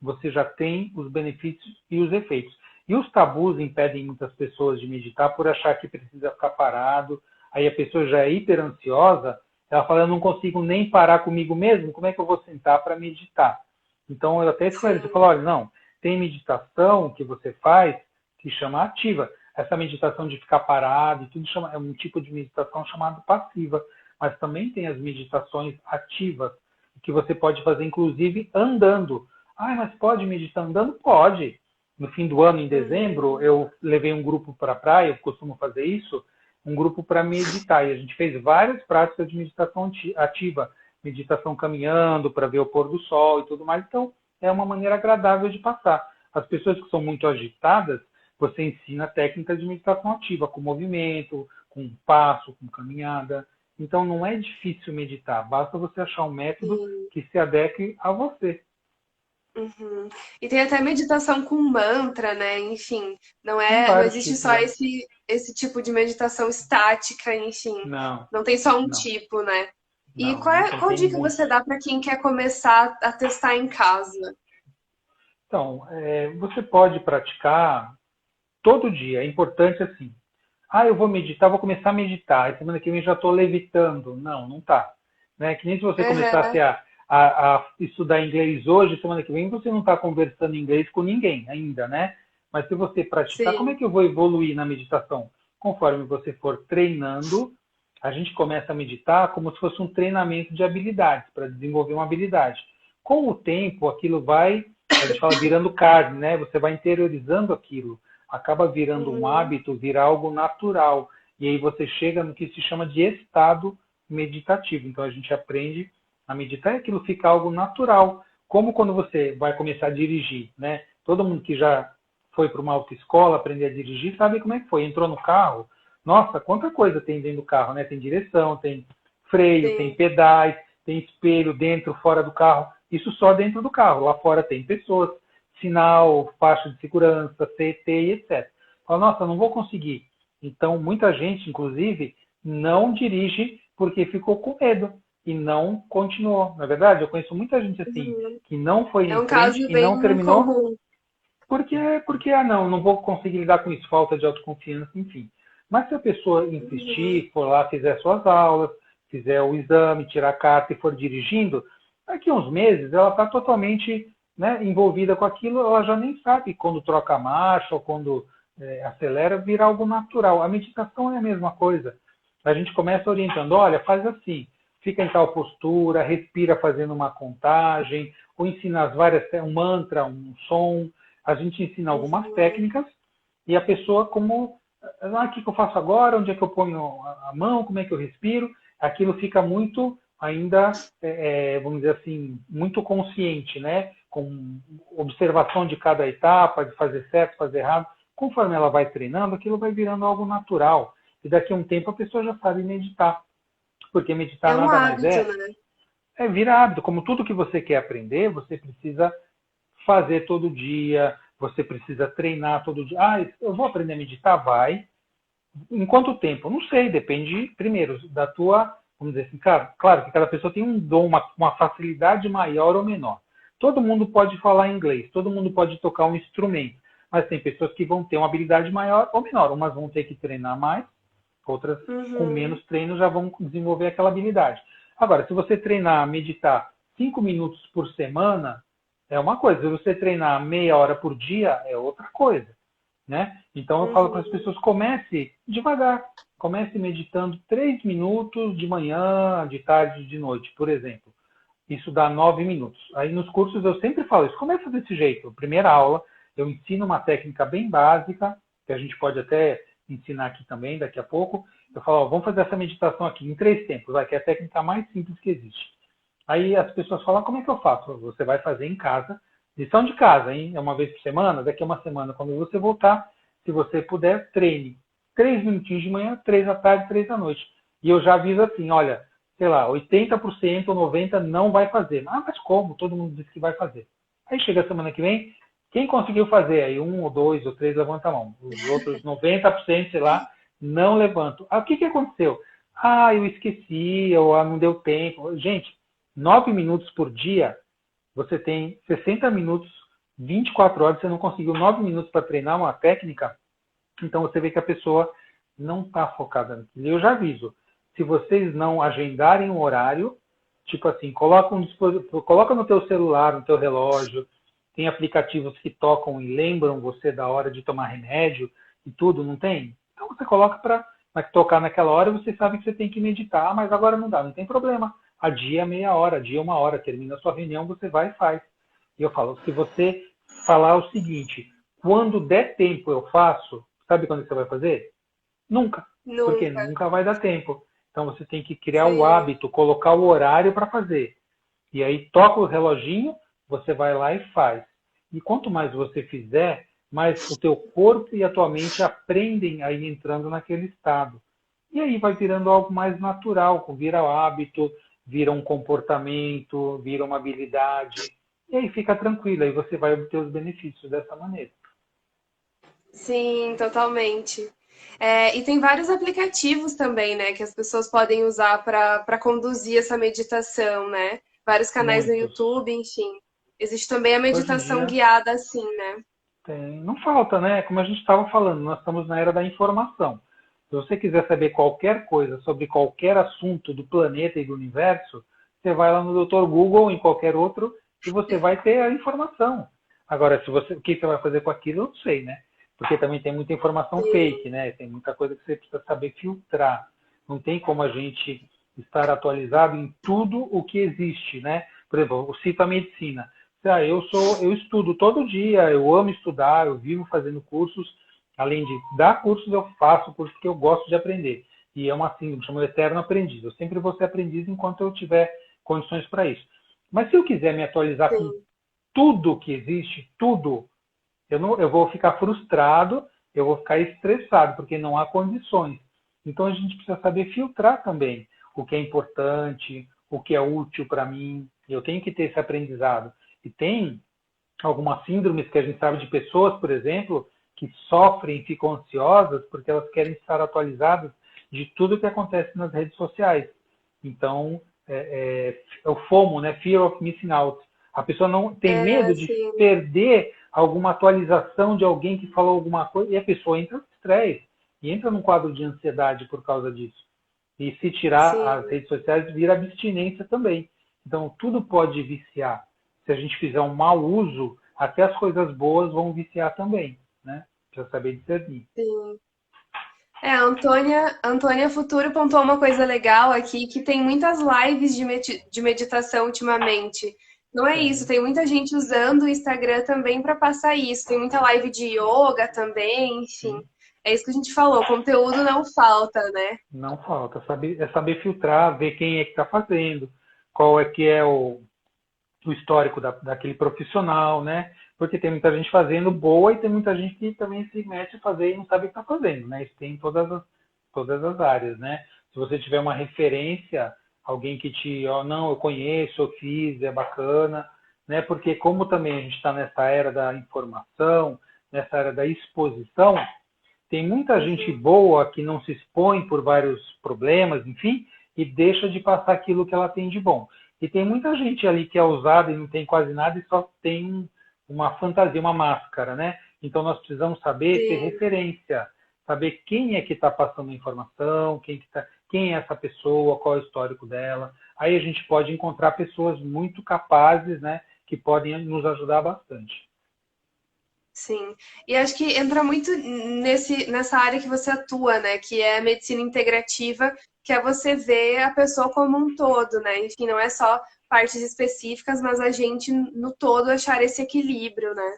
você já tem os benefícios e os efeitos. E os tabus impedem muitas pessoas de meditar por achar que precisa ficar parado. Aí a pessoa já é hiper ansiosa, ela fala, eu não consigo nem parar comigo mesmo, como é que eu vou sentar para meditar? Então eu até esclareço, eu Sim. falo, olha, não, tem meditação que você faz que chama ativa. Essa meditação de ficar parado e tudo é um tipo de meditação chamada passiva. Mas também tem as meditações ativas, que você pode fazer, inclusive, andando. Ah, mas pode meditar andando? Pode. No fim do ano, em dezembro, eu levei um grupo para a praia, eu costumo fazer isso, um grupo para meditar. E a gente fez várias práticas de meditação ativa, meditação caminhando para ver o pôr do sol e tudo mais. Então, é uma maneira agradável de passar. As pessoas que são muito agitadas, você ensina técnicas de meditação ativa, com movimento, com passo, com caminhada. Então, não é difícil meditar, basta você achar um método Sim. que se adeque a você. Uhum. E tem até meditação com mantra, né? Enfim, Tem não vários existe tipos, só né? esse tipo de meditação estática, enfim. Não, Não tem só um não, tipo, né? E não, não tem, qual tem dica muitos. você dá para quem quer começar a testar em casa? Então, você pode praticar todo dia, é importante assim. Ah, eu vou meditar, vou começar a meditar, e semana que vem já estou levitando. Não, não tá. Né? Que nem se você começasse Aham, a estudar inglês hoje, semana que vem você não está conversando inglês com ninguém ainda, né? Mas se você praticar, como é sim. que eu vou evoluir na meditação? Conforme você for treinando, a gente começa a meditar como se fosse um treinamento de habilidades, para desenvolver uma habilidade. Com o tempo, aquilo vai, a gente fala, virando carne, né? Você vai interiorizando aquilo, acaba virando um Uhum. hábito, vira algo natural. E aí você chega no que se chama de estado meditativo. Então a gente aprende a meditar, e aquilo fica algo natural. Como quando você vai começar a dirigir, né? Todo mundo que já foi para uma autoescola aprender a dirigir sabe como é que foi. Entrou no carro, nossa, quanta coisa tem dentro do carro, né? Tem direção, tem freio, tem Sim. pedais, tem espelho dentro, fora do carro. Isso só dentro do carro. Lá fora tem pessoas, sinal, faixa de segurança, CT e etc. Fala, nossa, não vou conseguir. Então, muita gente, inclusive, não dirige porque ficou com medo e não continuou. Na verdade, eu conheço muita gente assim, Uhum. que não foi É em um frente caso e não bem terminou comum. porque não vou conseguir lidar com isso, falta de autoconfiança, enfim. Mas se a pessoa Uhum. insistir, for lá, fizer suas aulas, fizer o exame, tirar a carta e for dirigindo, daqui a uns meses ela está totalmente, né, envolvida com aquilo, ela já nem sabe quando troca a marcha ou quando acelera, vira algo natural. A meditação é a mesma coisa. A gente começa orientando, olha, faz assim, fica em tal postura, respira fazendo uma contagem, ou ensina as várias, um mantra, um som, a gente ensina algumas Uhum. técnicas e a pessoa como, o que eu faço agora, onde é que eu ponho a mão, como é que eu respiro, aquilo fica muito ainda, vamos dizer assim, muito consciente, né? Com observação de cada etapa, de fazer certo, fazer errado. Conforme ela vai treinando, aquilo vai virando algo natural. E daqui a um tempo a pessoa já sabe meditar. Porque meditar É um nada mais hábito, né? vira hábito. Como tudo que você quer aprender, você precisa fazer todo dia, você precisa treinar todo dia. Ah, eu vou aprender a meditar? Vai. Em quanto tempo? Não sei, depende, primeiro, da tua, vamos dizer assim, claro que cada pessoa tem um dom, uma facilidade maior ou menor. Todo mundo pode falar inglês, todo mundo pode tocar um instrumento, mas tem pessoas que vão ter uma habilidade maior ou menor. Umas vão ter que treinar mais, outras com Uhum. menos treino já vão desenvolver aquela habilidade. Agora, se você treinar, meditar 5 minutos por semana, é uma coisa. Se você treinar meia hora por dia, é outra coisa. Né? Então eu falo para as Uhum. pessoas, comece devagar. Comece meditando 3 minutos de manhã, de tarde, de noite, por exemplo. Isso dá 9 minutos. Aí nos cursos eu sempre falo isso. Começa desse jeito. Primeira aula, eu ensino uma técnica bem básica, que a gente pode até ensinar aqui também daqui a pouco. Eu falo, ó, vamos fazer essa meditação aqui em 3 tempos, que é a técnica mais simples que existe. Aí as pessoas falam, como é que eu faço? Você vai fazer em casa, lição de casa, hein? É uma vez por semana, daqui a uma semana, quando você voltar, se você puder, treine. 3 minutinhos de manhã, 3 à tarde, 3 à noite. E eu já aviso assim, olha, sei lá, 80% ou 90% não vai fazer. Ah, mas como? Todo mundo disse que vai fazer. Aí chega a semana que vem, quem conseguiu fazer? Aí 1 ou 2 ou 3 levanta a mão. Os outros 90%, sei lá, não levantam. Ah, o que aconteceu? Ah, eu esqueci, ou não deu tempo. Gente, 9 minutos por dia, você tem 60 minutos, 24 horas, você não conseguiu 9 minutos para treinar uma técnica, então você vê que a pessoa não está focada naquilo. Eu já aviso, se vocês não agendarem um horário, tipo assim, coloca no teu celular, no teu relógio, tem aplicativos que tocam e lembram você da hora de tomar remédio e tudo, não tem? Então você coloca para tocar naquela hora, você sabe que você tem que meditar, ah, mas agora não dá, não tem problema. Adia meia hora, adia uma hora, termina a sua reunião, você vai e faz. E eu falo, se você falar o seguinte, quando der tempo eu faço, sabe quando você vai fazer? Nunca, porque Nunca. nunca vai dar tempo. Então você tem que criar o Sim. hábito, colocar o horário para fazer. E aí toca o reloginho, você vai lá e faz. E quanto mais você fizer, mais o teu corpo e a tua mente aprendem a ir entrando naquele estado. E aí vai virando algo mais natural, vira hábito, vira um comportamento, vira uma habilidade. E aí fica tranquilo, aí você vai obter os benefícios dessa maneira. Sim, totalmente. E tem vários aplicativos também, né, que as pessoas podem usar para conduzir essa meditação, né? Vários canais no Muitos. YouTube, enfim. Existe também a Hoje em meditação dia guiada assim, né? não falta, né? Como a gente estava falando, nós estamos na era da informação. Se você quiser saber qualquer coisa sobre qualquer assunto do planeta e do universo, você vai lá no Dr. Google ou em qualquer outro e você vai ter a informação. Agora, o que você vai fazer com aquilo, eu não sei, né? Porque também tem muita informação Sim. fake, né? Tem muita coisa que você precisa saber filtrar. Não tem como a gente estar atualizado em tudo o que existe, né? Por exemplo, eu cito a medicina. Eu estudo todo dia, eu amo estudar, eu vivo fazendo cursos. Além de dar cursos, eu faço cursos que eu gosto de aprender. E é uma assim, eu chamo de eterno aprendiz. Eu sempre vou ser aprendiz enquanto eu estiver condições para isso. Mas se eu quiser me atualizar com sim, tudo que existe, tudo, eu vou ficar frustrado, eu vou ficar estressado, porque não há condições. Então a gente precisa saber filtrar também o que é importante, o que é útil para mim. Eu tenho que ter esse aprendizado. E tem algumas síndromes que a gente sabe de pessoas, por exemplo, que sofrem, ficam ansiosas porque elas querem estar atualizadas de tudo que acontece nas redes sociais. Então, é o FOMO, né? Fear of Missing Out. A pessoa não tem medo de sim, perder alguma atualização de alguém que falou alguma coisa e a pessoa entra no estresse e entra num quadro de ansiedade por causa disso. E se tirar as sim. redes sociais, vira abstinência também. Então, tudo pode viciar. Se a gente fizer um mau uso, até as coisas boas vão viciar também, né? Precisa saber discernir. Sim. A Antônia Futuro pontuou uma coisa legal aqui, que tem muitas lives de meditação ultimamente. Não é isso, Tem. tem muita gente usando o Instagram também para passar isso. Tem muita live de yoga também, enfim. Sim. É isso que a gente falou, conteúdo não falta, né? Não falta. É saber filtrar, ver quem é que está fazendo, qual é que é o histórico daquele profissional, né? Porque tem muita gente fazendo boa e tem muita gente que também se mete a fazer e não sabe o que está fazendo, né? Isso tem em todas as áreas, né? Se você tiver uma referência, alguém que te, ó, não, eu conheço, eu fiz, é bacana, né? Porque como também a gente está nessa era da informação, nessa era da exposição, tem muita gente Uhum. boa que não se expõe por vários problemas, enfim, e deixa de passar aquilo que ela tem de bom. E tem muita gente ali que é ousada e não tem quase nada e só tem uma fantasia, uma máscara, né? Então nós precisamos saber ter Sim, referência, saber quem é que está passando a informação, quem é essa pessoa, qual é o histórico dela. Aí a gente pode encontrar pessoas muito capazes, né, que podem nos ajudar bastante. sim. E acho que entra muito nessa área que você atua, né? Que é a medicina integrativa, que é você ver a pessoa como um todo, né? Enfim, não é só partes específicas, mas a gente no todo achar esse equilíbrio, né?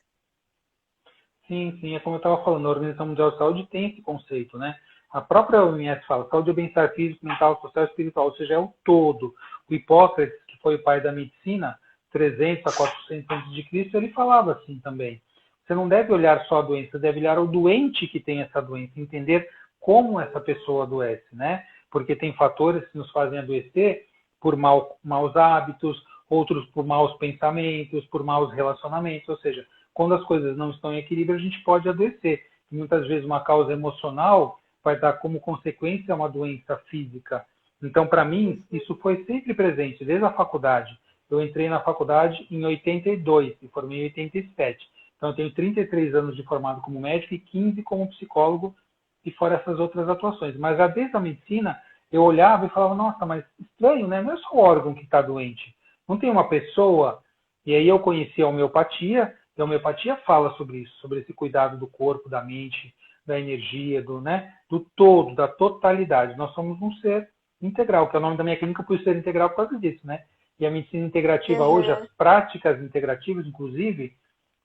Sim, sim, é como eu estava falando, a Organização Mundial de Saúde tem esse conceito, né? A própria OMS fala, saúde é o bem-estar físico, mental, social e espiritual, ou seja, é o todo. O Hipócrates, que foi o pai da medicina, 300 a 400 antes de Cristo, ele falava assim também. Você não deve olhar só a doença, você deve olhar o doente que tem essa doença, entender como essa pessoa adoece, né? Porque tem fatores que nos fazem adoecer por maus hábitos, outros por maus pensamentos, por maus relacionamentos, ou seja, quando as coisas não estão em equilíbrio, a gente pode adoecer. E muitas vezes uma causa emocional vai dar como consequência uma doença física. Então, para mim, isso foi sempre presente, desde a faculdade. Eu entrei na faculdade em 82 e formei em 87. Então, eu tenho 33 anos de formado como médico e 15 como psicólogo, e fora essas outras atuações. Mas já desde a medicina, eu olhava e falava, nossa, mas estranho, né? Não é só o órgão que está doente. Não tem uma pessoa. E aí eu conheci a homeopatia, e a homeopatia fala sobre isso, sobre esse cuidado do corpo, da mente, da energia, do todo, da totalidade. Nós somos um ser integral, que é o nome da minha clínica por ser integral por causa disso, né? E a medicina integrativa hoje, as Uhum. práticas integrativas, inclusive,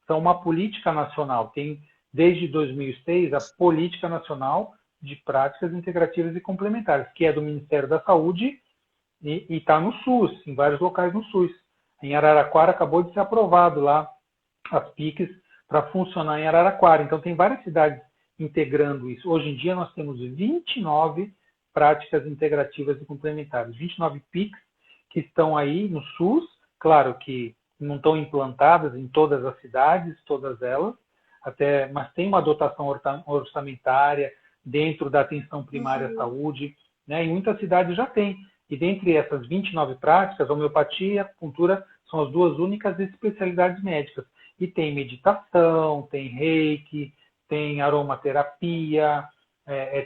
são uma política nacional. Tem, desde 2006, a Política Nacional de Práticas Integrativas e Complementares, que é do Ministério da Saúde e está no SUS, em vários locais no SUS. Em Araraquara acabou de ser aprovado lá as PICs para funcionar em Araraquara. Então tem várias cidades integrando isso. Hoje em dia nós temos 29 práticas integrativas e complementares, 29 PICs que estão aí no SUS, claro que não estão implantadas em todas as cidades, todas elas, mas tem uma dotação orçamentária dentro da atenção primária à Uhum. saúde, né? Em muitas cidades já tem. E dentre essas 29 práticas, a homeopatia e a acupuntura são as duas únicas especialidades médicas. E tem meditação, tem reiki, tem aromaterapia,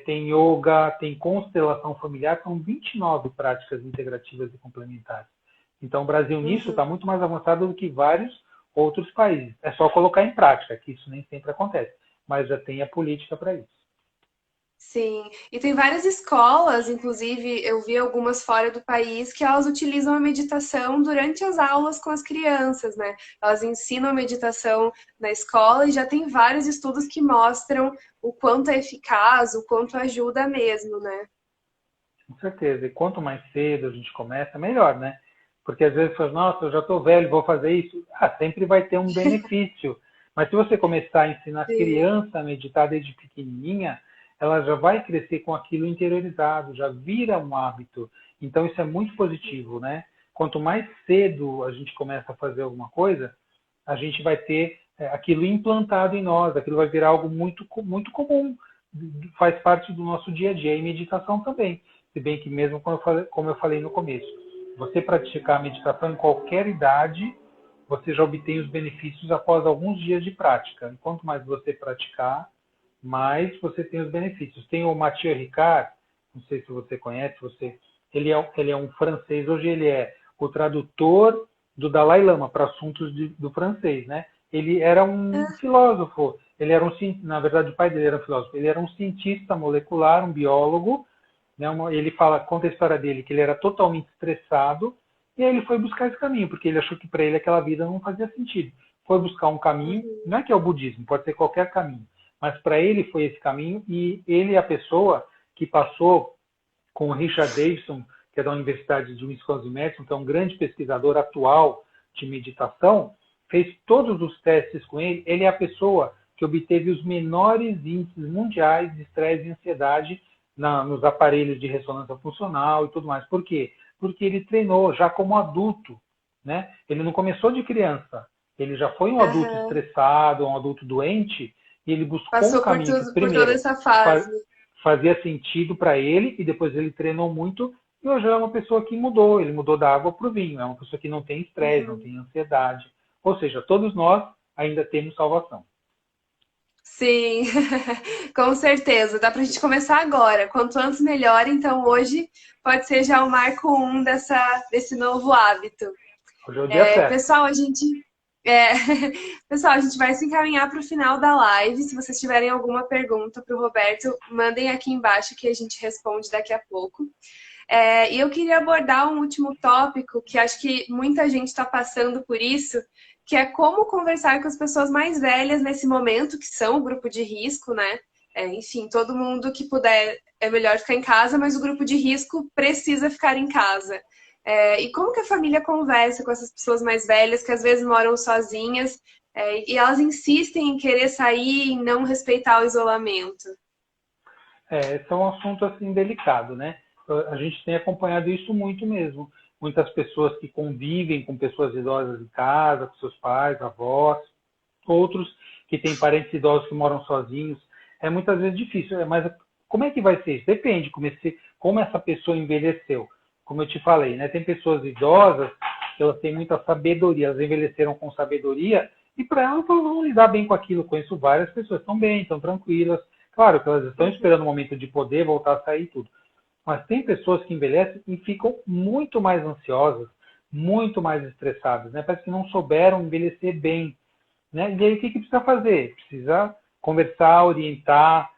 tem yoga, tem constelação familiar, são 29 práticas integrativas e complementares. Então, o Brasil nisso Uhum. está muito mais avançado do que vários outros países. É só colocar em prática, que isso nem sempre acontece, mas já tem a política para isso. Sim, e tem várias escolas, inclusive eu vi algumas fora do país, que elas utilizam a meditação durante as aulas com as crianças, né? Elas ensinam a meditação na escola e já tem vários estudos que mostram o quanto é eficaz, o quanto ajuda mesmo, né? Com certeza. E quanto mais cedo a gente começa, melhor, né? Porque às vezes fala, nossa, eu já estou velho, vou fazer isso. Sempre vai ter um benefício. Mas se você começar a ensinar a Sim. criança a meditar desde pequenininha, ela já vai crescer com aquilo interiorizado, já vira um hábito. Então isso é muito positivo, né? Quanto mais cedo a gente começa a fazer alguma coisa, a gente vai ter aquilo implantado em nós, aquilo vai virar algo muito comum, faz parte do nosso dia a dia. E meditação também. Se bem que mesmo como eu falei no começo, você praticar a meditação em qualquer idade, você já obtém os benefícios após alguns dias de prática. E quanto mais você praticar, mais você tem os benefícios. Tem o Mathieu Ricard, não sei se você conhece, ele é um francês, hoje ele é o tradutor do Dalai Lama para assuntos do francês, né? Ele era um filósofo, na verdade o pai dele era um filósofo, ele era um cientista molecular, um biólogo, né? Ele conta a história dele, que ele era totalmente estressado, e aí ele foi buscar esse caminho, porque ele achou que para ele aquela vida não fazia sentido. Foi buscar um caminho, não é que é o budismo, pode ser qualquer caminho, mas para ele foi esse caminho, e ele é a pessoa que passou com o Richard Davidson, que é da Universidade de Wisconsin-Madison, que é um grande pesquisador atual de meditação, fez todos os testes com ele. Ele é a pessoa que obteve os menores índices mundiais de estresse e ansiedade nos aparelhos de ressonância funcional e tudo mais. Por quê? Porque ele treinou já como adulto, né? Ele não começou de criança. Ele já foi um adulto Aham. estressado, um adulto doente, e ele buscou um Passou por caminho que, tudo, por toda primeiro, essa fase. fazia sentido para ele, e depois ele treinou muito, e hoje é uma pessoa que mudou. Ele mudou da água para o vinho. É uma pessoa que não tem estresse, não Uhum. tem ansiedade. Ou seja, todos nós ainda temos salvação. Sim, com certeza. Dá pra gente começar agora. Quanto antes, melhor. Então, hoje pode ser já o marco um desse novo hábito. Hoje é o dia certo. Pessoal, é, pessoal, a gente vai se encaminhar para o final da live. Se vocês tiverem alguma pergunta para o Roberto, mandem aqui embaixo que a gente responde daqui a pouco. E eu queria abordar um último tópico que acho que muita gente está passando por isso, que é como conversar com as pessoas mais velhas nesse momento, que são o grupo de risco, né? Enfim, todo mundo que puder é melhor ficar em casa, mas o grupo de risco precisa ficar em casa. E como que a família conversa com essas pessoas mais velhas que às vezes moram sozinhas e elas insistem em querer sair e não respeitar o isolamento? Esse é um assunto assim delicado, né? A gente tem acompanhado isso muito mesmo. Muitas pessoas que convivem com pessoas idosas em casa, com seus pais, avós, outros que têm parentes idosos que moram sozinhos. É muitas vezes difícil, mas como é que vai ser isso? Depende como essa pessoa envelheceu. Como eu te falei, né? Tem pessoas idosas que elas têm muita sabedoria, elas envelheceram com sabedoria e para elas vão lidar bem com aquilo. Conheço várias pessoas que estão bem, estão tranquilas. Claro que elas estão esperando o momento de poder voltar a sair e tudo. Mas tem pessoas que envelhecem e ficam muito mais ansiosas, muito mais estressadas, né? Parece que não souberam envelhecer bem, né? E aí o que precisa fazer? Precisa conversar, orientar,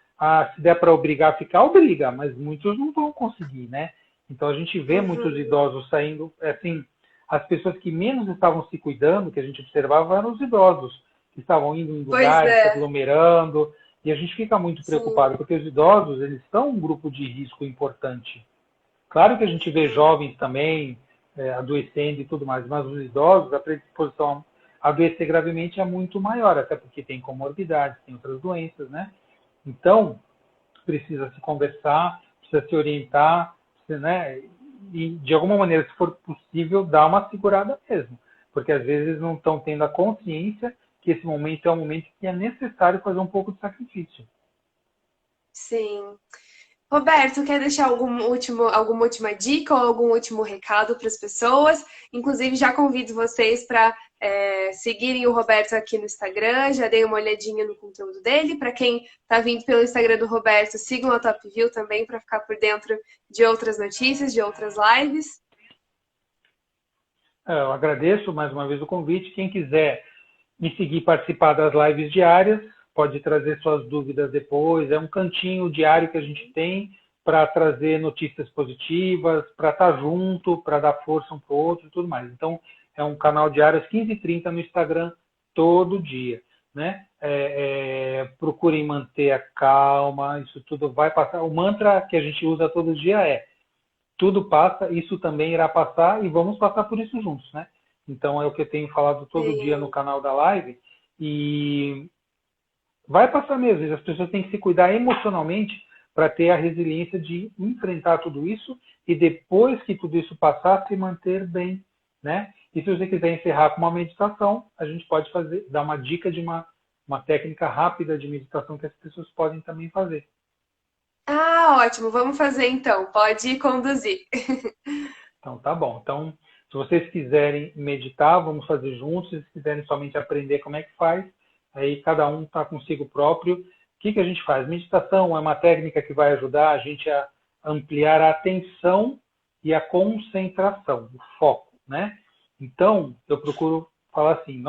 se der para obrigar a ficar, obriga, mas muitos não vão conseguir, né? Então a gente vê muitos Uhum. idosos saindo, assim, as pessoas que menos estavam se cuidando, que a gente observava, eram os idosos, que estavam indo em Pois lugares, se é, aglomerando, e a gente fica muito sim, preocupado, porque os idosos, eles são um grupo de risco importante. Claro que a gente vê sim. jovens também adoecendo e tudo mais, mas os idosos, a predisposição a adoecer gravemente é muito maior, até porque tem comorbidades, tem outras doenças, né? Então, precisa se conversar, precisa se orientar, né? E, de alguma maneira, se for possível, dar uma segurada mesmo. Porque às vezes não estão tendo a consciência que esse momento é um momento que é necessário fazer um pouco de sacrifício. Sim. Roberto, quer deixar alguma última dica ou algum último recado para as pessoas? Inclusive, já convido vocês para seguirem o Roberto aqui no Instagram, já dei uma olhadinha no conteúdo dele. Para quem está vindo pelo Instagram do Roberto, sigam a Top View também para ficar por dentro de outras notícias, de outras lives. Eu agradeço mais uma vez o convite. Quem quiser me seguir e participar das lives diárias, pode trazer suas dúvidas depois. É um cantinho diário que a gente tem para trazer notícias positivas, para estar junto, para dar força um para o outro e tudo mais. Então, é um canal diário às 15h30 no Instagram, todo dia. Né? Procurem manter a calma, isso tudo vai passar. O mantra que a gente usa todo dia é: tudo passa, isso também irá passar e vamos passar por isso juntos, né? Então é o que eu tenho falado todo dia no Sim. canal da live e vai passar mesmo. As pessoas têm que se cuidar emocionalmente para ter a resiliência de enfrentar tudo isso e depois que tudo isso passar, se manter bem, né? E se você quiser encerrar com uma meditação, a gente pode fazer, dar uma dica de uma técnica rápida de meditação que as pessoas podem também fazer. Ah, ótimo. Vamos fazer então. Pode conduzir. Então, tá bom. Então, se vocês quiserem meditar, vamos fazer juntos. Se vocês quiserem somente aprender como é que faz, aí cada um está consigo próprio. O que, que a gente faz? Meditação é uma técnica que vai ajudar a gente a ampliar a atenção e a concentração, o foco, né? Então, eu procuro falar assim,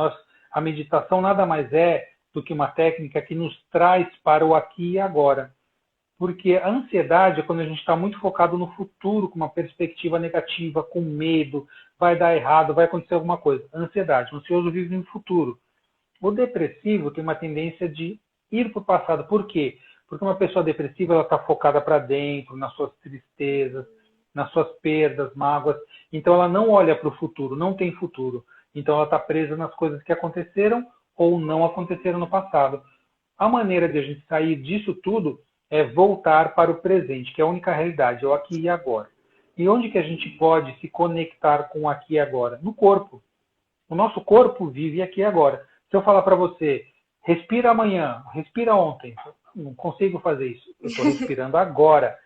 a meditação nada mais é do que uma técnica que nos traz para o aqui e agora. Porque a ansiedade é quando a gente está muito focado no futuro, com uma perspectiva negativa, com medo, vai dar errado, vai acontecer alguma coisa. Ansiedade, o ansioso vive no futuro. O depressivo tem uma tendência de ir para o passado. Por quê? Porque uma pessoa depressiva ela está focada para dentro, nas suas tristezas, nas suas perdas, mágoas. Então ela não olha para o futuro, não tem futuro. Então ela está presa nas coisas que aconteceram ou não aconteceram no passado. A maneira de a gente sair disso tudo é voltar para o presente, que é a única realidade, é o aqui e agora. E onde que a gente pode se conectar com o aqui e agora? No corpo. O nosso corpo vive aqui e agora. Se eu falar para você, respira amanhã, respira ontem, não consigo fazer isso. Eu estou respirando agora.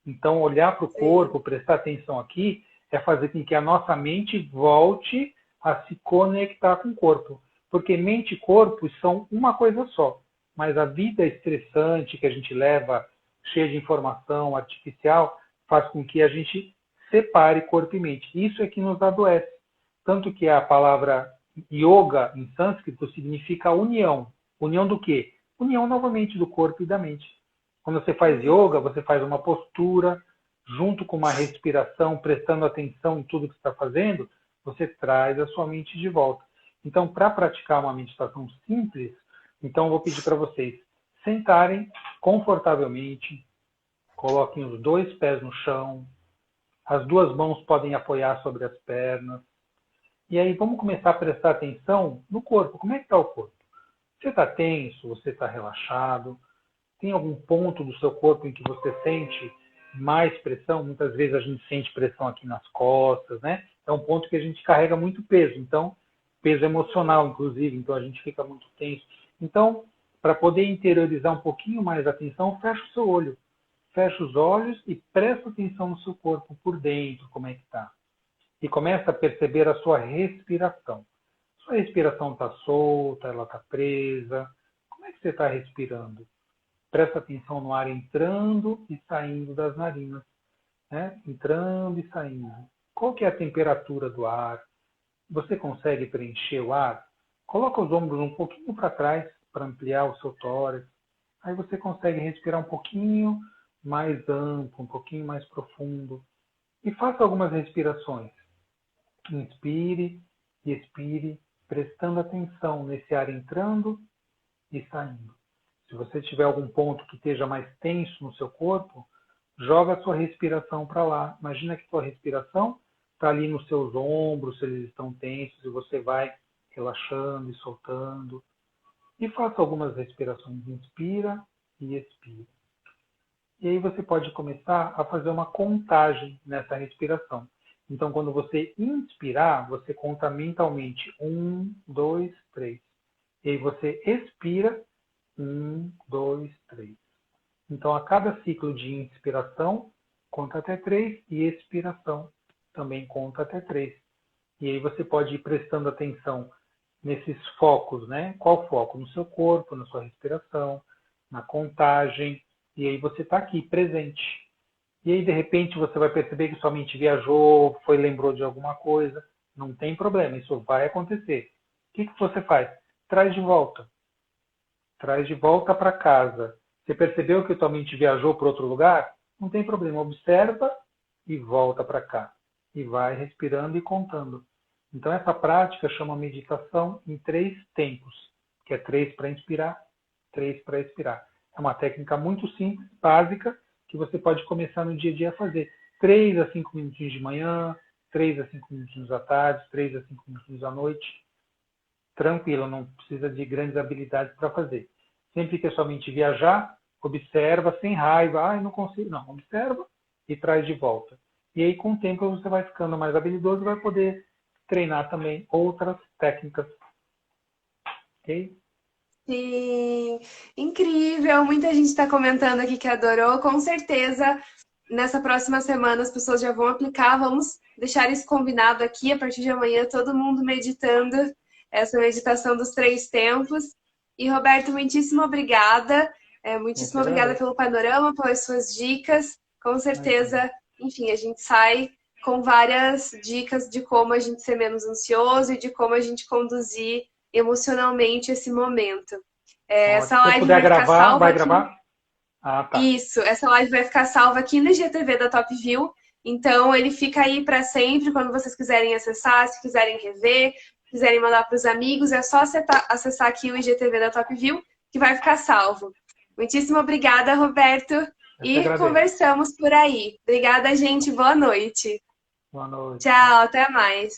Então, olhar para o Sim. corpo, prestar atenção aqui, é fazer com que a nossa mente volte a se conectar com o corpo. Porque mente e corpo são uma coisa só. Mas a vida estressante que a gente leva, cheia de informação artificial, faz com que a gente separe corpo e mente. Isso é que nos adoece. Tanto que a palavra yoga em sânscrito significa união. União do quê? União novamente do corpo e da mente. Quando você faz yoga, você faz uma postura, junto com uma respiração, prestando atenção em tudo que você está fazendo, você traz a sua mente de volta. Então, para praticar uma meditação simples, então eu vou pedir para vocês sentarem confortavelmente, coloquem os dois pés no chão, as duas mãos podem apoiar sobre as pernas, e aí vamos começar a prestar atenção no corpo. Como é que está o corpo? Você está tenso? Você está relaxado? Tem algum ponto do seu corpo em que você sente mais pressão? Muitas vezes a gente sente pressão aqui nas costas, né? É um ponto que a gente carrega muito peso. Então, peso emocional, inclusive. Então, a gente fica muito tenso. Então, para poder interiorizar um pouquinho mais a atenção, fecha o seu olho. Fecha os olhos e presta atenção no seu corpo por dentro, como é que está. E começa a perceber a sua respiração. Sua respiração está solta, ela está presa. Como é que você está respirando? Presta atenção no ar entrando e saindo das narinas, né? Entrando e saindo. Qual que é a temperatura do ar? Você consegue preencher o ar? Coloca os ombros um pouquinho para trás para ampliar o seu tórax. Aí você consegue respirar um pouquinho mais amplo, um pouquinho mais profundo. E faça algumas respirações. Inspire e expire, prestando atenção nesse ar entrando e saindo. Se você tiver algum ponto que esteja mais tenso no seu corpo, joga a sua respiração para lá. Imagina que sua respiração está ali nos seus ombros, se eles estão tensos, e você vai relaxando e soltando. E faça algumas respirações. Inspira e expira. E aí você pode começar a fazer uma contagem nessa respiração. Então, quando você inspirar, você conta mentalmente 1, 2, 3. E aí você expira 1, 2, 3. Então, a cada ciclo de inspiração, conta até 3 e expiração também conta até 3. E aí você pode ir prestando atenção nesses focos, né? Qual foco? No seu corpo, na sua respiração, na contagem. E aí você está aqui, presente. E aí, de repente, você vai perceber que sua mente viajou, lembrou de alguma coisa. Não tem problema, isso vai acontecer. O que você faz? Traz de volta. Traz de volta para casa. Você percebeu que tua mente viajou para outro lugar? Não tem problema, observa e volta para cá. E vai respirando e contando. Então, essa prática chama meditação em 3 tempos, que é 3 para inspirar, 3 para expirar. É uma técnica muito simples, básica, que você pode começar no dia a dia a fazer. 3 a 5 minutinhos de manhã, 3 a 5 minutinhos à tarde, 3 a 5 minutinhos à noite. Tranquilo, não precisa de grandes habilidades para fazer. Sempre que a sua mente viajar, observa sem raiva. Ah, eu não consigo. Não, observa e traz de volta. E aí, com o tempo, você vai ficando mais habilidoso e vai poder treinar também outras técnicas. Ok? Sim, incrível. Muita gente está comentando aqui que adorou. Com certeza, nessa próxima semana as pessoas já vão aplicar. Vamos deixar isso combinado aqui. A partir de amanhã, todo mundo meditando essa meditação dos 3 tempos. E, Roberto, muitíssimo obrigada. Eu que Muitíssimo obrigada agradeço. pelo panorama, pelas suas dicas. Com Imagina. certeza, enfim, a gente sai com várias dicas de como a gente ser menos ansioso e de como a gente conduzir emocionalmente esse momento. Ótimo. Essa Se eu live puder vai ficar gravar, salva vai aqui. gravar? Ah, tá. Isso, essa live vai ficar salva aqui no IGTV da Top View. Então ele fica aí para sempre quando vocês quiserem acessar, se quiserem rever, quiserem mandar para os amigos, é só acessar aqui o IGTV da Top View que vai ficar salvo. Muitíssimo obrigada, Roberto, Eu que e agradeço. conversamos por aí. Obrigada, gente. Boa noite. Boa noite. Tchau. Tchau, até mais.